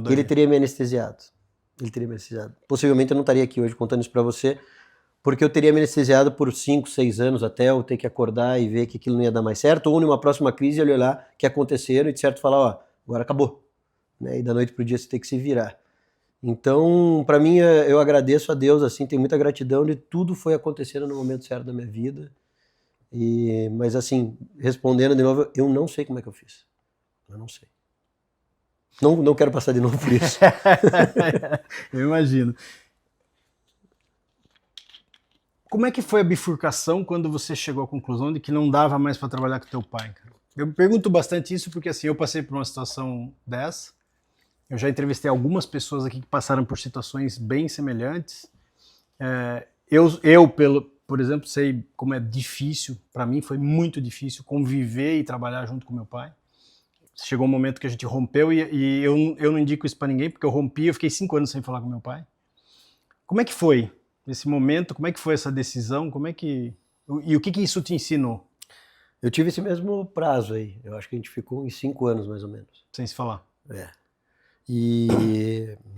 ele teria me anestesiado. Ele teria me anestesiado. Possivelmente eu não estaria aqui hoje contando isso pra você, porque eu teria me anestesiado por 5, 6 anos até eu ter que acordar e ver que aquilo não ia dar mais certo, ou numa próxima crise ele olhar que aconteceram e de certo falar, ó, agora acabou. Né? E da noite pro dia você tem que se virar. Então, para mim, eu agradeço a Deus, assim, tenho muita gratidão de tudo foi acontecendo no momento certo da minha vida. Mas assim, respondendo de novo, eu não sei como é que eu fiz. Eu não sei. Não quero passar de novo por isso.
Eu imagino. Como é que foi a bifurcação quando você chegou à conclusão de que não dava mais para trabalhar com teu pai, cara? Eu pergunto bastante isso porque assim, eu passei por uma situação dessa Eu já entrevistei algumas pessoas aqui que passaram por situações bem semelhantes. Por exemplo, sei como é difícil, para mim foi muito difícil conviver e trabalhar junto com meu pai. Chegou um momento que a gente rompeu e eu não indico isso para ninguém, porque eu rompi, eu fiquei 5 anos sem falar com meu pai. Como é que foi esse momento? Como é que foi essa decisão? E o que isso te ensinou?
Eu tive esse mesmo prazo aí. Eu acho que a gente ficou em 5 anos, mais ou menos.
Sem se falar.
E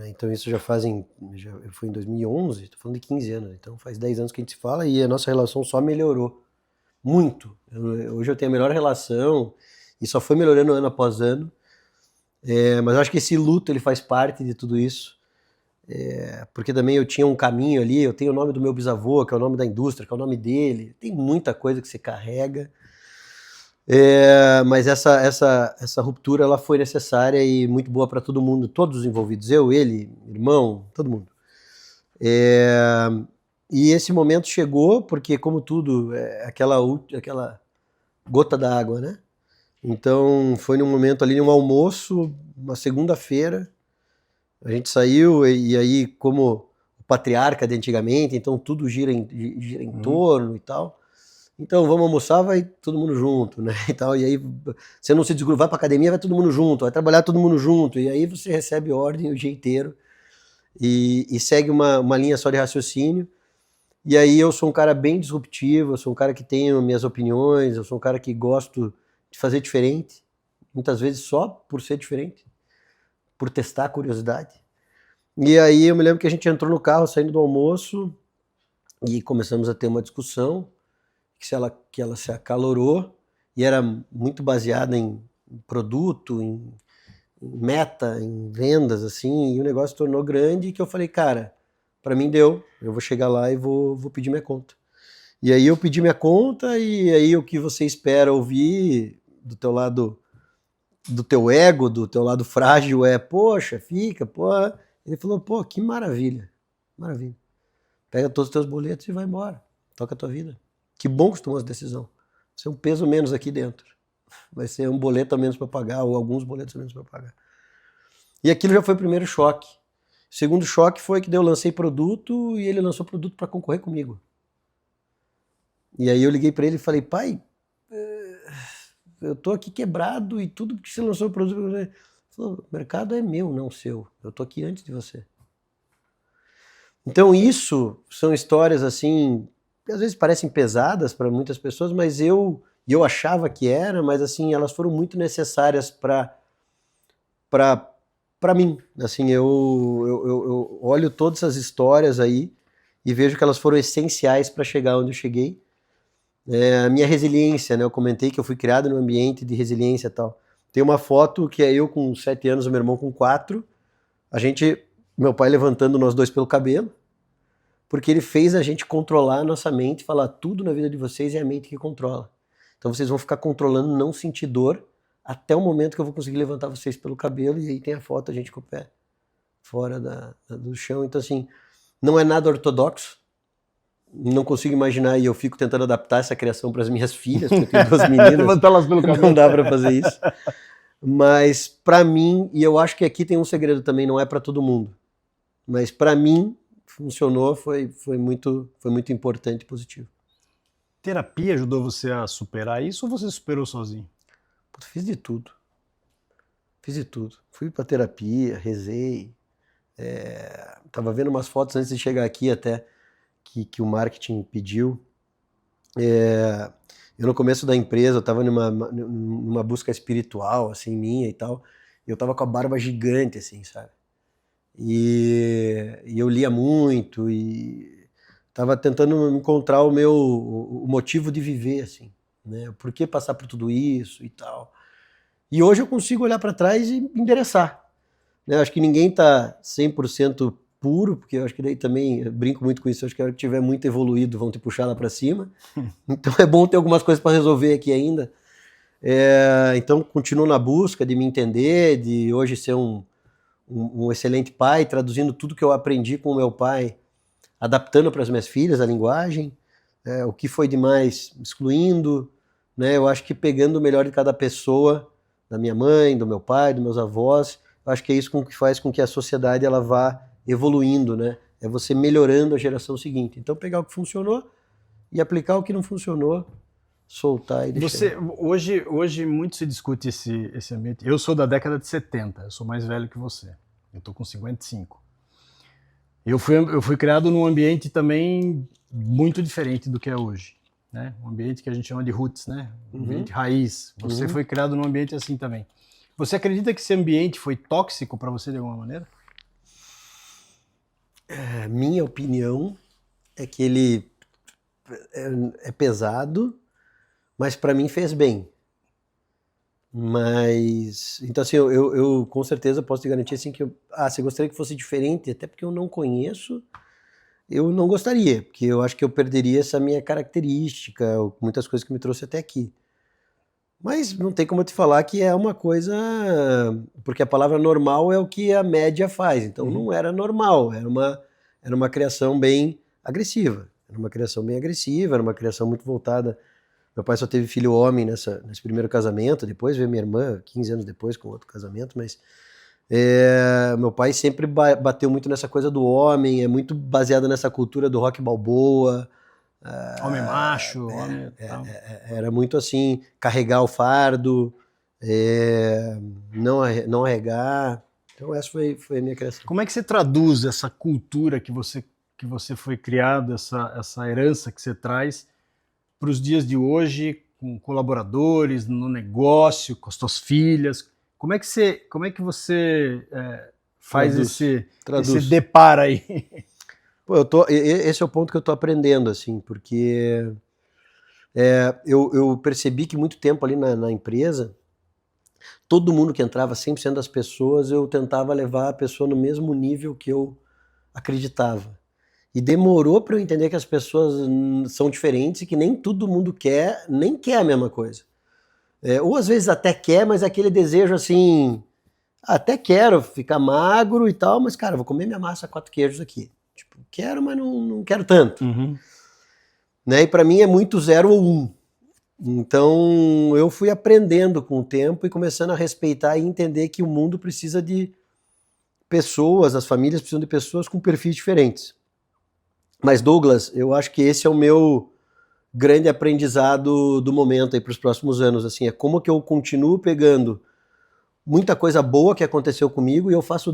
então isso eu fui em 2011, estou falando de 15 anos, então faz 10 anos que a gente se fala e a nossa relação só melhorou. Muito. Hoje eu tenho a melhor relação e só foi melhorando ano após ano. Mas eu acho que esse luto ele faz parte de tudo isso. Porque também eu tinha um caminho ali, eu tenho o nome do meu bisavô, que é o nome da indústria, que é o nome dele, tem muita coisa que você carrega. Mas essa ruptura ela foi necessária e muito boa para todo mundo, todos os envolvidos, eu, ele, irmão, todo mundo. E esse momento chegou porque, como tudo, aquela gota d'água, né? Então foi num momento ali, num almoço, uma segunda-feira, a gente saiu e aí, como o patriarca de antigamente, então tudo gira em torno e tal. Então vamos almoçar, vai todo mundo junto, né? E tal, e aí você não se desgruda, vai pra academia, vai todo mundo junto, vai trabalhar todo mundo junto, e aí você recebe ordem o dia inteiro e segue uma linha só de raciocínio. E aí eu sou um cara bem disruptivo, eu sou um cara que tenho minhas opiniões, eu sou um cara que gosto de fazer diferente, muitas vezes só por ser diferente, por testar a curiosidade. E aí eu me lembro que a gente entrou no carro saindo do almoço e começamos a ter uma discussão que ela se acalorou e era muito baseada em produto, em meta, em vendas, assim, e o negócio tornou grande que eu falei, cara, para mim deu, eu vou chegar lá e vou pedir minha conta. E aí eu pedi minha conta e aí o que você espera ouvir do teu lado, do teu ego, do teu lado frágil poxa, fica, pô. Ele falou, pô, que maravilha, maravilha. Pega todos os teus boletos e vai embora, toca a tua vida. Que bom que você tomou essa decisão. Vai ser um peso menos aqui dentro. Vai ser um boleto a menos para pagar, ou alguns boletos a menos para pagar. E aquilo já foi o primeiro choque. O segundo choque foi que eu lancei produto e ele lançou produto para concorrer comigo. E aí eu liguei para ele e falei, pai, eu tô aqui quebrado e tudo que você lançou produto... Ele falou, o mercado é meu, não seu. Eu tô aqui antes de você. Então isso são histórias assim... às vezes parecem pesadas para muitas pessoas, mas eu achava que era, mas assim, elas foram muito necessárias para mim. Assim, eu olho todas essas histórias aí e vejo que elas foram essenciais para chegar onde eu cheguei. A minha resiliência, né? Eu comentei que eu fui criado num ambiente de resiliência e tal. Tem uma foto que é eu com 7 anos, o meu irmão com 4, meu pai levantando nós dois pelo cabelo, porque ele fez a gente controlar a nossa mente, falar tudo na vida de vocês é a mente que controla. Então vocês vão ficar controlando, não sentir dor, até o momento que eu vou conseguir levantar vocês pelo cabelo, e aí tem a foto, a gente com o pé fora do chão. Então assim, não é nada ortodoxo, não consigo imaginar, e eu fico tentando adaptar essa criação para as minhas filhas, porque eu tenho 2 meninas,
levantá-las pelo cabelo.
Não dá para fazer isso. Mas para mim, e eu acho que aqui tem um segredo também, não é para todo mundo, mas para mim, funcionou, foi muito importante e positivo.
Terapia ajudou você a superar isso ou você superou sozinho?
Fiz de tudo. Fui pra terapia, rezei. Tava vendo umas fotos antes de chegar aqui até, que o marketing pediu. Eu no começo da empresa, eu tava numa busca espiritual, assim, minha e tal. E eu tava com a barba gigante, assim, sabe? E eu lia muito e estava tentando encontrar o motivo de viver, assim, né? Por que passar por tudo isso e tal. E hoje eu consigo olhar para trás e endereçar, né? Acho que ninguém está 100% puro, porque eu acho que daí também, eu brinco muito com isso, acho que a hora que tiver muito evoluído vão te puxar lá para cima. Então é bom ter algumas coisas para resolver aqui ainda. Então continuo na busca de me entender, de hoje ser um excelente pai, traduzindo tudo que eu aprendi com o meu pai, adaptando para as minhas filhas a linguagem, o que foi demais excluindo, né? Eu acho que pegando o melhor de cada pessoa, da minha mãe, do meu pai, dos meus avós, eu acho que é isso que faz com que a sociedade ela vá evoluindo, né? É você melhorando a geração seguinte. Então pegar o que funcionou e aplicar o que não funcionou, soltar e deixar.
Hoje muito se discute esse ambiente. Eu sou da década de 70, eu sou mais velho que você. Eu tô com 55. Eu fui criado num ambiente também muito diferente do que é hoje, né? Um ambiente que a gente chama de roots, né? Um ambiente raiz. Você foi criado num ambiente assim também. Você acredita que esse ambiente foi tóxico para você de alguma maneira?
A minha opinião é que ele é pesado, mas para mim fez bem. Mas, então assim, eu com certeza posso te garantir assim que você gostaria que fosse diferente, até porque eu não conheço, eu não gostaria, porque eu acho que eu perderia essa minha característica, muitas coisas que me trouxe até aqui. Mas não tem como eu te falar que é uma coisa, porque a palavra normal é o que a média faz, então não era normal, era uma criação bem agressiva, era uma criação muito voltada. Meu pai só teve filho homem nesse primeiro casamento, depois veio minha irmã, 15 anos depois, com outro casamento, mas meu pai sempre bateu muito nessa coisa do homem, é muito baseado nessa cultura do rock balboa.
Homem macho, homem...
Era muito assim, carregar o fardo, não arregar. Então essa foi a minha criação.
Como é que você traduz essa cultura que você foi criado, essa herança que você traz para os dias de hoje, com colaboradores, no negócio, com as suas filhas? Como é que você faz esse deparo aí?
Pô, esse é o ponto que eu tô aprendendo, assim, porque eu percebi que muito tempo ali na empresa, todo mundo que entrava, 100% das pessoas, eu tentava levar a pessoa no mesmo nível que eu acreditava. E demorou para eu entender que as pessoas são diferentes e que nem todo mundo nem quer a mesma coisa. Ou às vezes até quer, mas é aquele desejo assim, até quero ficar magro e tal, mas cara, vou comer minha massa 4 queijos aqui. Tipo, quero, mas não quero tanto. Né? E para mim é muito 0 ou 1. Então eu fui aprendendo com o tempo e começando a respeitar e entender que o mundo precisa de pessoas, as famílias precisam de pessoas com perfis diferentes. Mas Douglas, eu acho que esse é o meu grande aprendizado do momento aí para os próximos anos. Assim, é como que eu continuo pegando muita coisa boa que aconteceu comigo e eu faço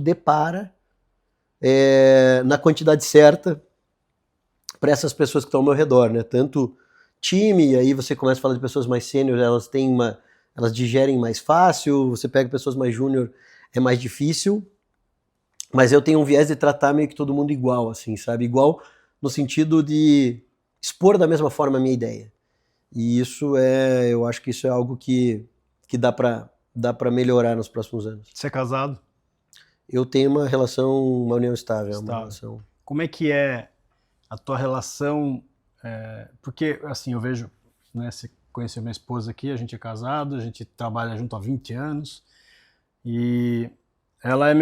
na quantidade certa para essas pessoas que estão ao meu redor, né? Tanto time, e aí você começa a falar de pessoas mais sênior, elas digerem mais fácil, você pega pessoas mais júnior, é mais difícil, mas eu tenho um viés de tratar meio que todo mundo igual, assim, sabe? Igual no sentido de expor da mesma forma a minha ideia. E eu acho que isso é algo que dá para melhorar nos próximos anos.
Você é casado?
Eu tenho uma união estável. Uma relação...
Como é que é a tua relação? Porque, assim, eu vejo, né, você conheceu minha esposa aqui, a gente é casado, a gente trabalha junto há 20 anos, e ela é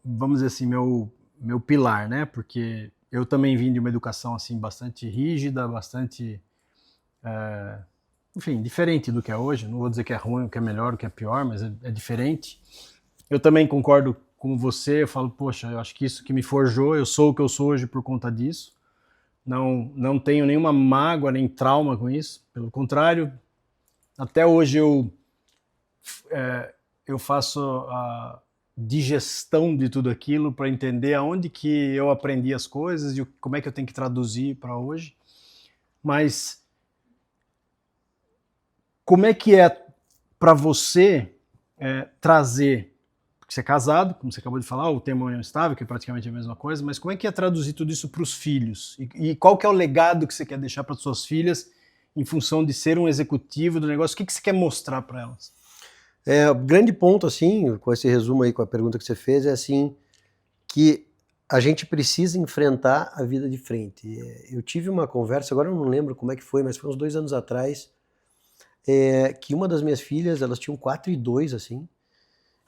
vamos dizer assim, meu pilar, né, porque eu também vim de uma educação, assim, bastante rígida, bastante, enfim, diferente do que é hoje. Não vou dizer que é ruim, que é melhor, que é pior, mas é diferente. Eu também concordo com você, eu falo, poxa, eu acho que isso que me forjou, eu sou o que eu sou hoje por conta disso. Não tenho nenhuma mágoa, nem trauma com isso. Pelo contrário, até hoje eu faço a digestão de tudo aquilo para entender aonde que eu aprendi as coisas e como é que eu tenho que traduzir para hoje. Mas como é que é para você trazer, porque você é casado, como você acabou de falar, o termo união estável, que é praticamente a mesma coisa, mas como é que é traduzir tudo isso para os filhos? E qual que é o legado que você quer deixar para suas filhas em função de ser um executivo do negócio? O que você quer mostrar para elas?
O grande ponto, assim, com esse resumo aí, com a pergunta que você fez, é assim, que a gente precisa enfrentar a vida de frente. Eu tive uma conversa, agora eu não lembro como é que foi, mas foi uns 2 anos atrás, que uma das minhas filhas, elas tinham 4 e 2, assim,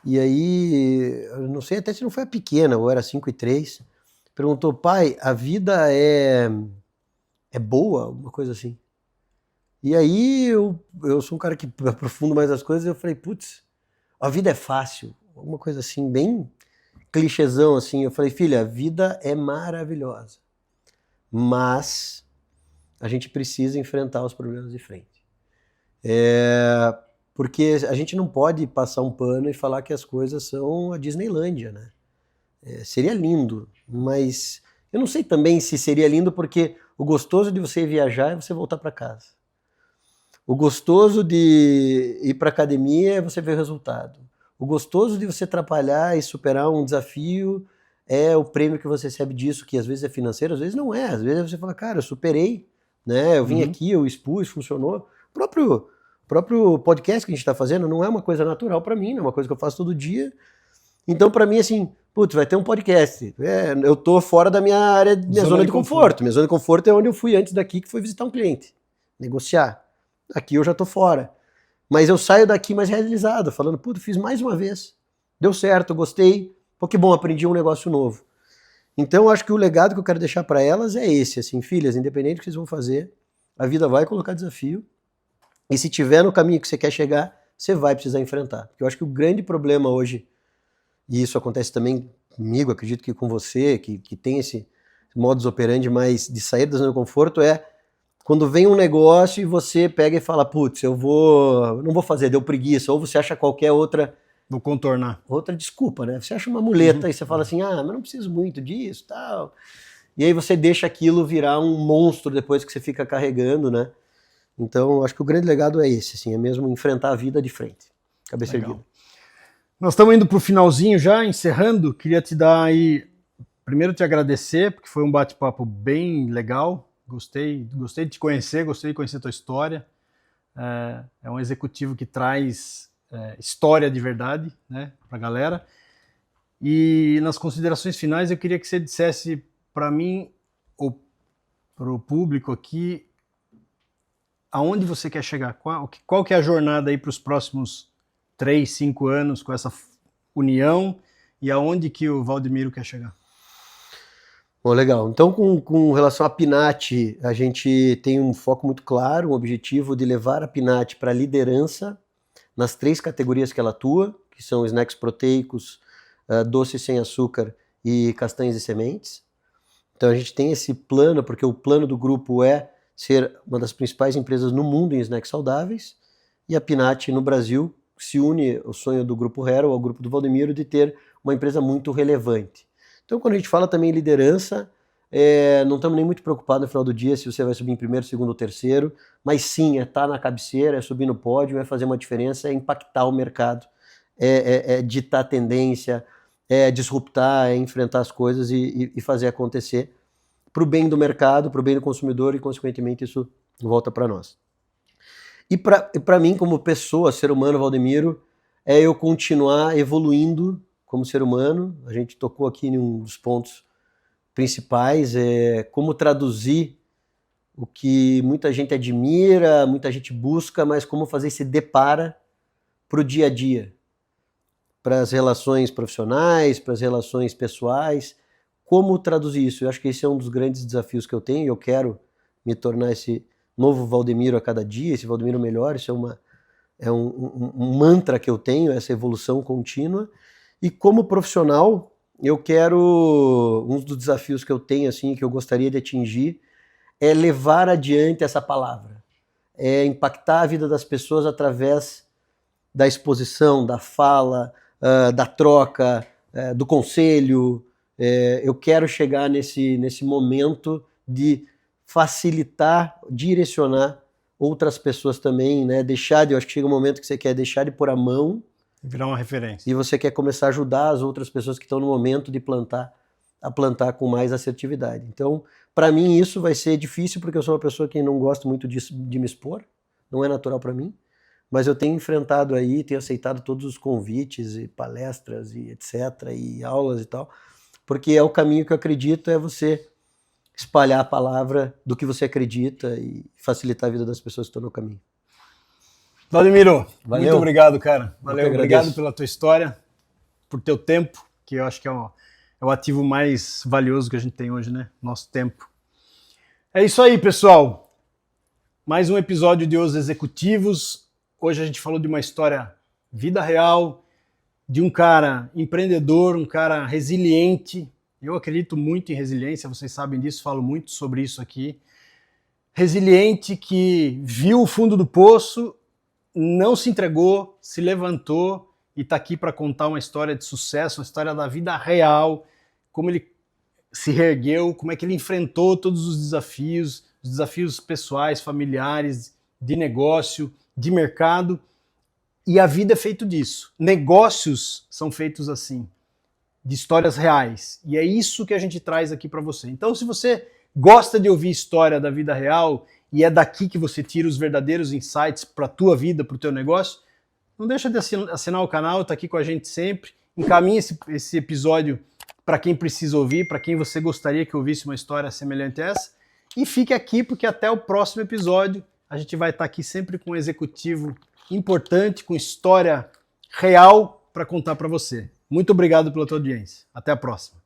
e aí, eu não sei até se não foi a pequena, ou era 5 e 3, perguntou, pai, a vida é boa? Alguma coisa assim. E aí eu sou um cara que aprofundo mais as coisas, eu falei, putz, a vida é fácil. alguma coisa assim, bem clichêzão, assim. Eu falei, filha, a vida é maravilhosa, mas a gente precisa enfrentar os problemas de frente. Porque a gente não pode passar um pano e falar que as coisas são a Disneylândia, né? Seria lindo, mas eu não sei também se seria lindo, porque o gostoso de você viajar é você voltar para casa. O gostoso de ir para academia é você ver o resultado. O gostoso de você trabalhar e superar um desafio é o prêmio que você recebe disso, que às vezes é financeiro, às vezes não é. Às vezes você fala, cara, eu superei, né? Eu vim aqui, eu expus, funcionou. O próprio podcast que a gente está fazendo não é uma coisa natural para mim, não é uma coisa que eu faço todo dia. Então, para mim, assim, putz, vai ter um podcast. Eu tô fora da minha área, minha zona de conforto. Minha zona de conforto é onde eu fui antes daqui, que foi visitar um cliente, negociar. Aqui eu já tô fora. Mas eu saio daqui mais realizado, falando, putz, fiz mais uma vez. Deu certo, gostei. Pô, que bom, aprendi um negócio novo. Então, acho que o legado que eu quero deixar para elas é esse, assim, filhas, independente do que vocês vão fazer, a vida vai colocar desafio. E se tiver no caminho que você quer chegar, você vai precisar enfrentar. Porque eu acho que o grande problema hoje, e isso acontece também comigo, acredito que com você, que tem esse modus operandi mais de sair da zona de conforto, é quando vem um negócio e você pega e fala, putz, não vou fazer, deu preguiça, ou você acha qualquer outra...
Vou contornar.
Outra desculpa, né? Você acha uma muleta e você fala assim, mas não preciso muito disso, tal. E aí você deixa aquilo virar um monstro depois que você fica carregando, né? Então, acho que o grande legado é esse, assim, é mesmo enfrentar a vida de frente, cabeça erguida.
Nós estamos indo para o finalzinho já, encerrando. Queria te dar aí, primeiro te agradecer, porque foi um bate-papo bem legal. Gostei de te conhecer, gostei de conhecer a tua história. É um executivo que traz história de verdade, né, para a galera. E nas considerações finais eu queria que você dissesse para mim, ou para o público aqui, aonde você quer chegar, qual que é a jornada aí para os próximos 3, 5 anos com essa união e aonde que o Valdemiro quer chegar?
Bom, legal. Então, com relação à Pinat, a gente tem um foco muito claro, um objetivo de levar a Pinat para a liderança nas 3 categorias que ela atua, que são snacks proteicos, doces sem açúcar e castanhas e sementes. Então, a gente tem esse plano, porque o plano do grupo é ser uma das principais empresas no mundo em snacks saudáveis, e a Pinat no Brasil se une ao sonho do Grupo Hero, ao grupo do Valdemiro, de ter uma empresa muito relevante. Então, quando a gente fala também em liderança, não estamos nem muito preocupados no final do dia se você vai subir em primeiro, segundo ou terceiro, mas sim, é estar na cabeceira, é subir no pódio, é fazer uma diferença, é impactar o mercado, é ditar tendência, é disruptar, é enfrentar as coisas e fazer acontecer para o bem do mercado, para o bem do consumidor e, consequentemente, isso volta para nós. E para mim, como pessoa, ser humano, Valdemiro, é eu continuar evoluindo como ser humano. A gente tocou aqui em um dos pontos principais, como traduzir o que muita gente admira, muita gente busca, mas como fazer esse depara para o dia a dia, para as relações profissionais, para as relações pessoais. Como traduzir isso? Eu acho que esse é um dos grandes desafios que eu tenho, e eu quero me tornar esse novo Valdemiro a cada dia, esse Valdemiro melhor. Isso é um mantra que eu tenho, essa evolução contínua. E como profissional, eu quero, um dos desafios que eu tenho, assim, que eu gostaria de atingir, é levar adiante essa palavra, é impactar a vida das pessoas através da exposição, da fala, da troca, do conselho. Eu quero chegar nesse momento de facilitar, direcionar outras pessoas também, né? Eu acho que chega um momento que você quer deixar de pôr a mão,
virar uma referência.
E você quer começar a ajudar as outras pessoas que estão no momento de plantar, a plantar com mais assertividade. Então, para mim isso vai ser difícil, porque eu sou uma pessoa que não gosto muito de me expor, não é natural para mim, mas eu tenho enfrentado aí, tenho aceitado todos os convites e palestras e etc, e aulas e tal, porque é o caminho que eu acredito, é você espalhar a palavra do que você acredita e facilitar a vida das pessoas que estão no caminho.
Valdemiro,
valeu.
Muito obrigado, cara. Valeu, obrigado pela tua história, por teu tempo, que eu acho que é o ativo mais valioso que a gente tem hoje, né? Nosso tempo. É isso aí, pessoal. Mais um episódio de Os Executivos. Hoje a gente falou de uma história vida real, de um cara empreendedor, um cara resiliente. Eu acredito muito em resiliência, vocês sabem disso, falo muito sobre isso aqui. Resiliente, que viu o fundo do poço, não se entregou, se levantou e está aqui para contar uma história de sucesso, uma história da vida real, como ele se reergueu, como é que ele enfrentou todos os desafios pessoais, familiares, de negócio, de mercado. E a vida é feita disso. Negócios são feitos assim, de histórias reais. E é isso que a gente traz aqui para você. Então, se você gosta de ouvir história da vida real e é daqui que você tira os verdadeiros insights para a tua vida, para o teu negócio, não deixa de assinar o canal, tá aqui com a gente sempre. Encaminhe esse episódio para quem precisa ouvir, para quem você gostaria que ouvisse uma história semelhante a essa. E fique aqui, porque até o próximo episódio a gente vai estar aqui sempre com um executivo importante, com história real para contar para você. Muito obrigado pela tua audiência. Até a próxima.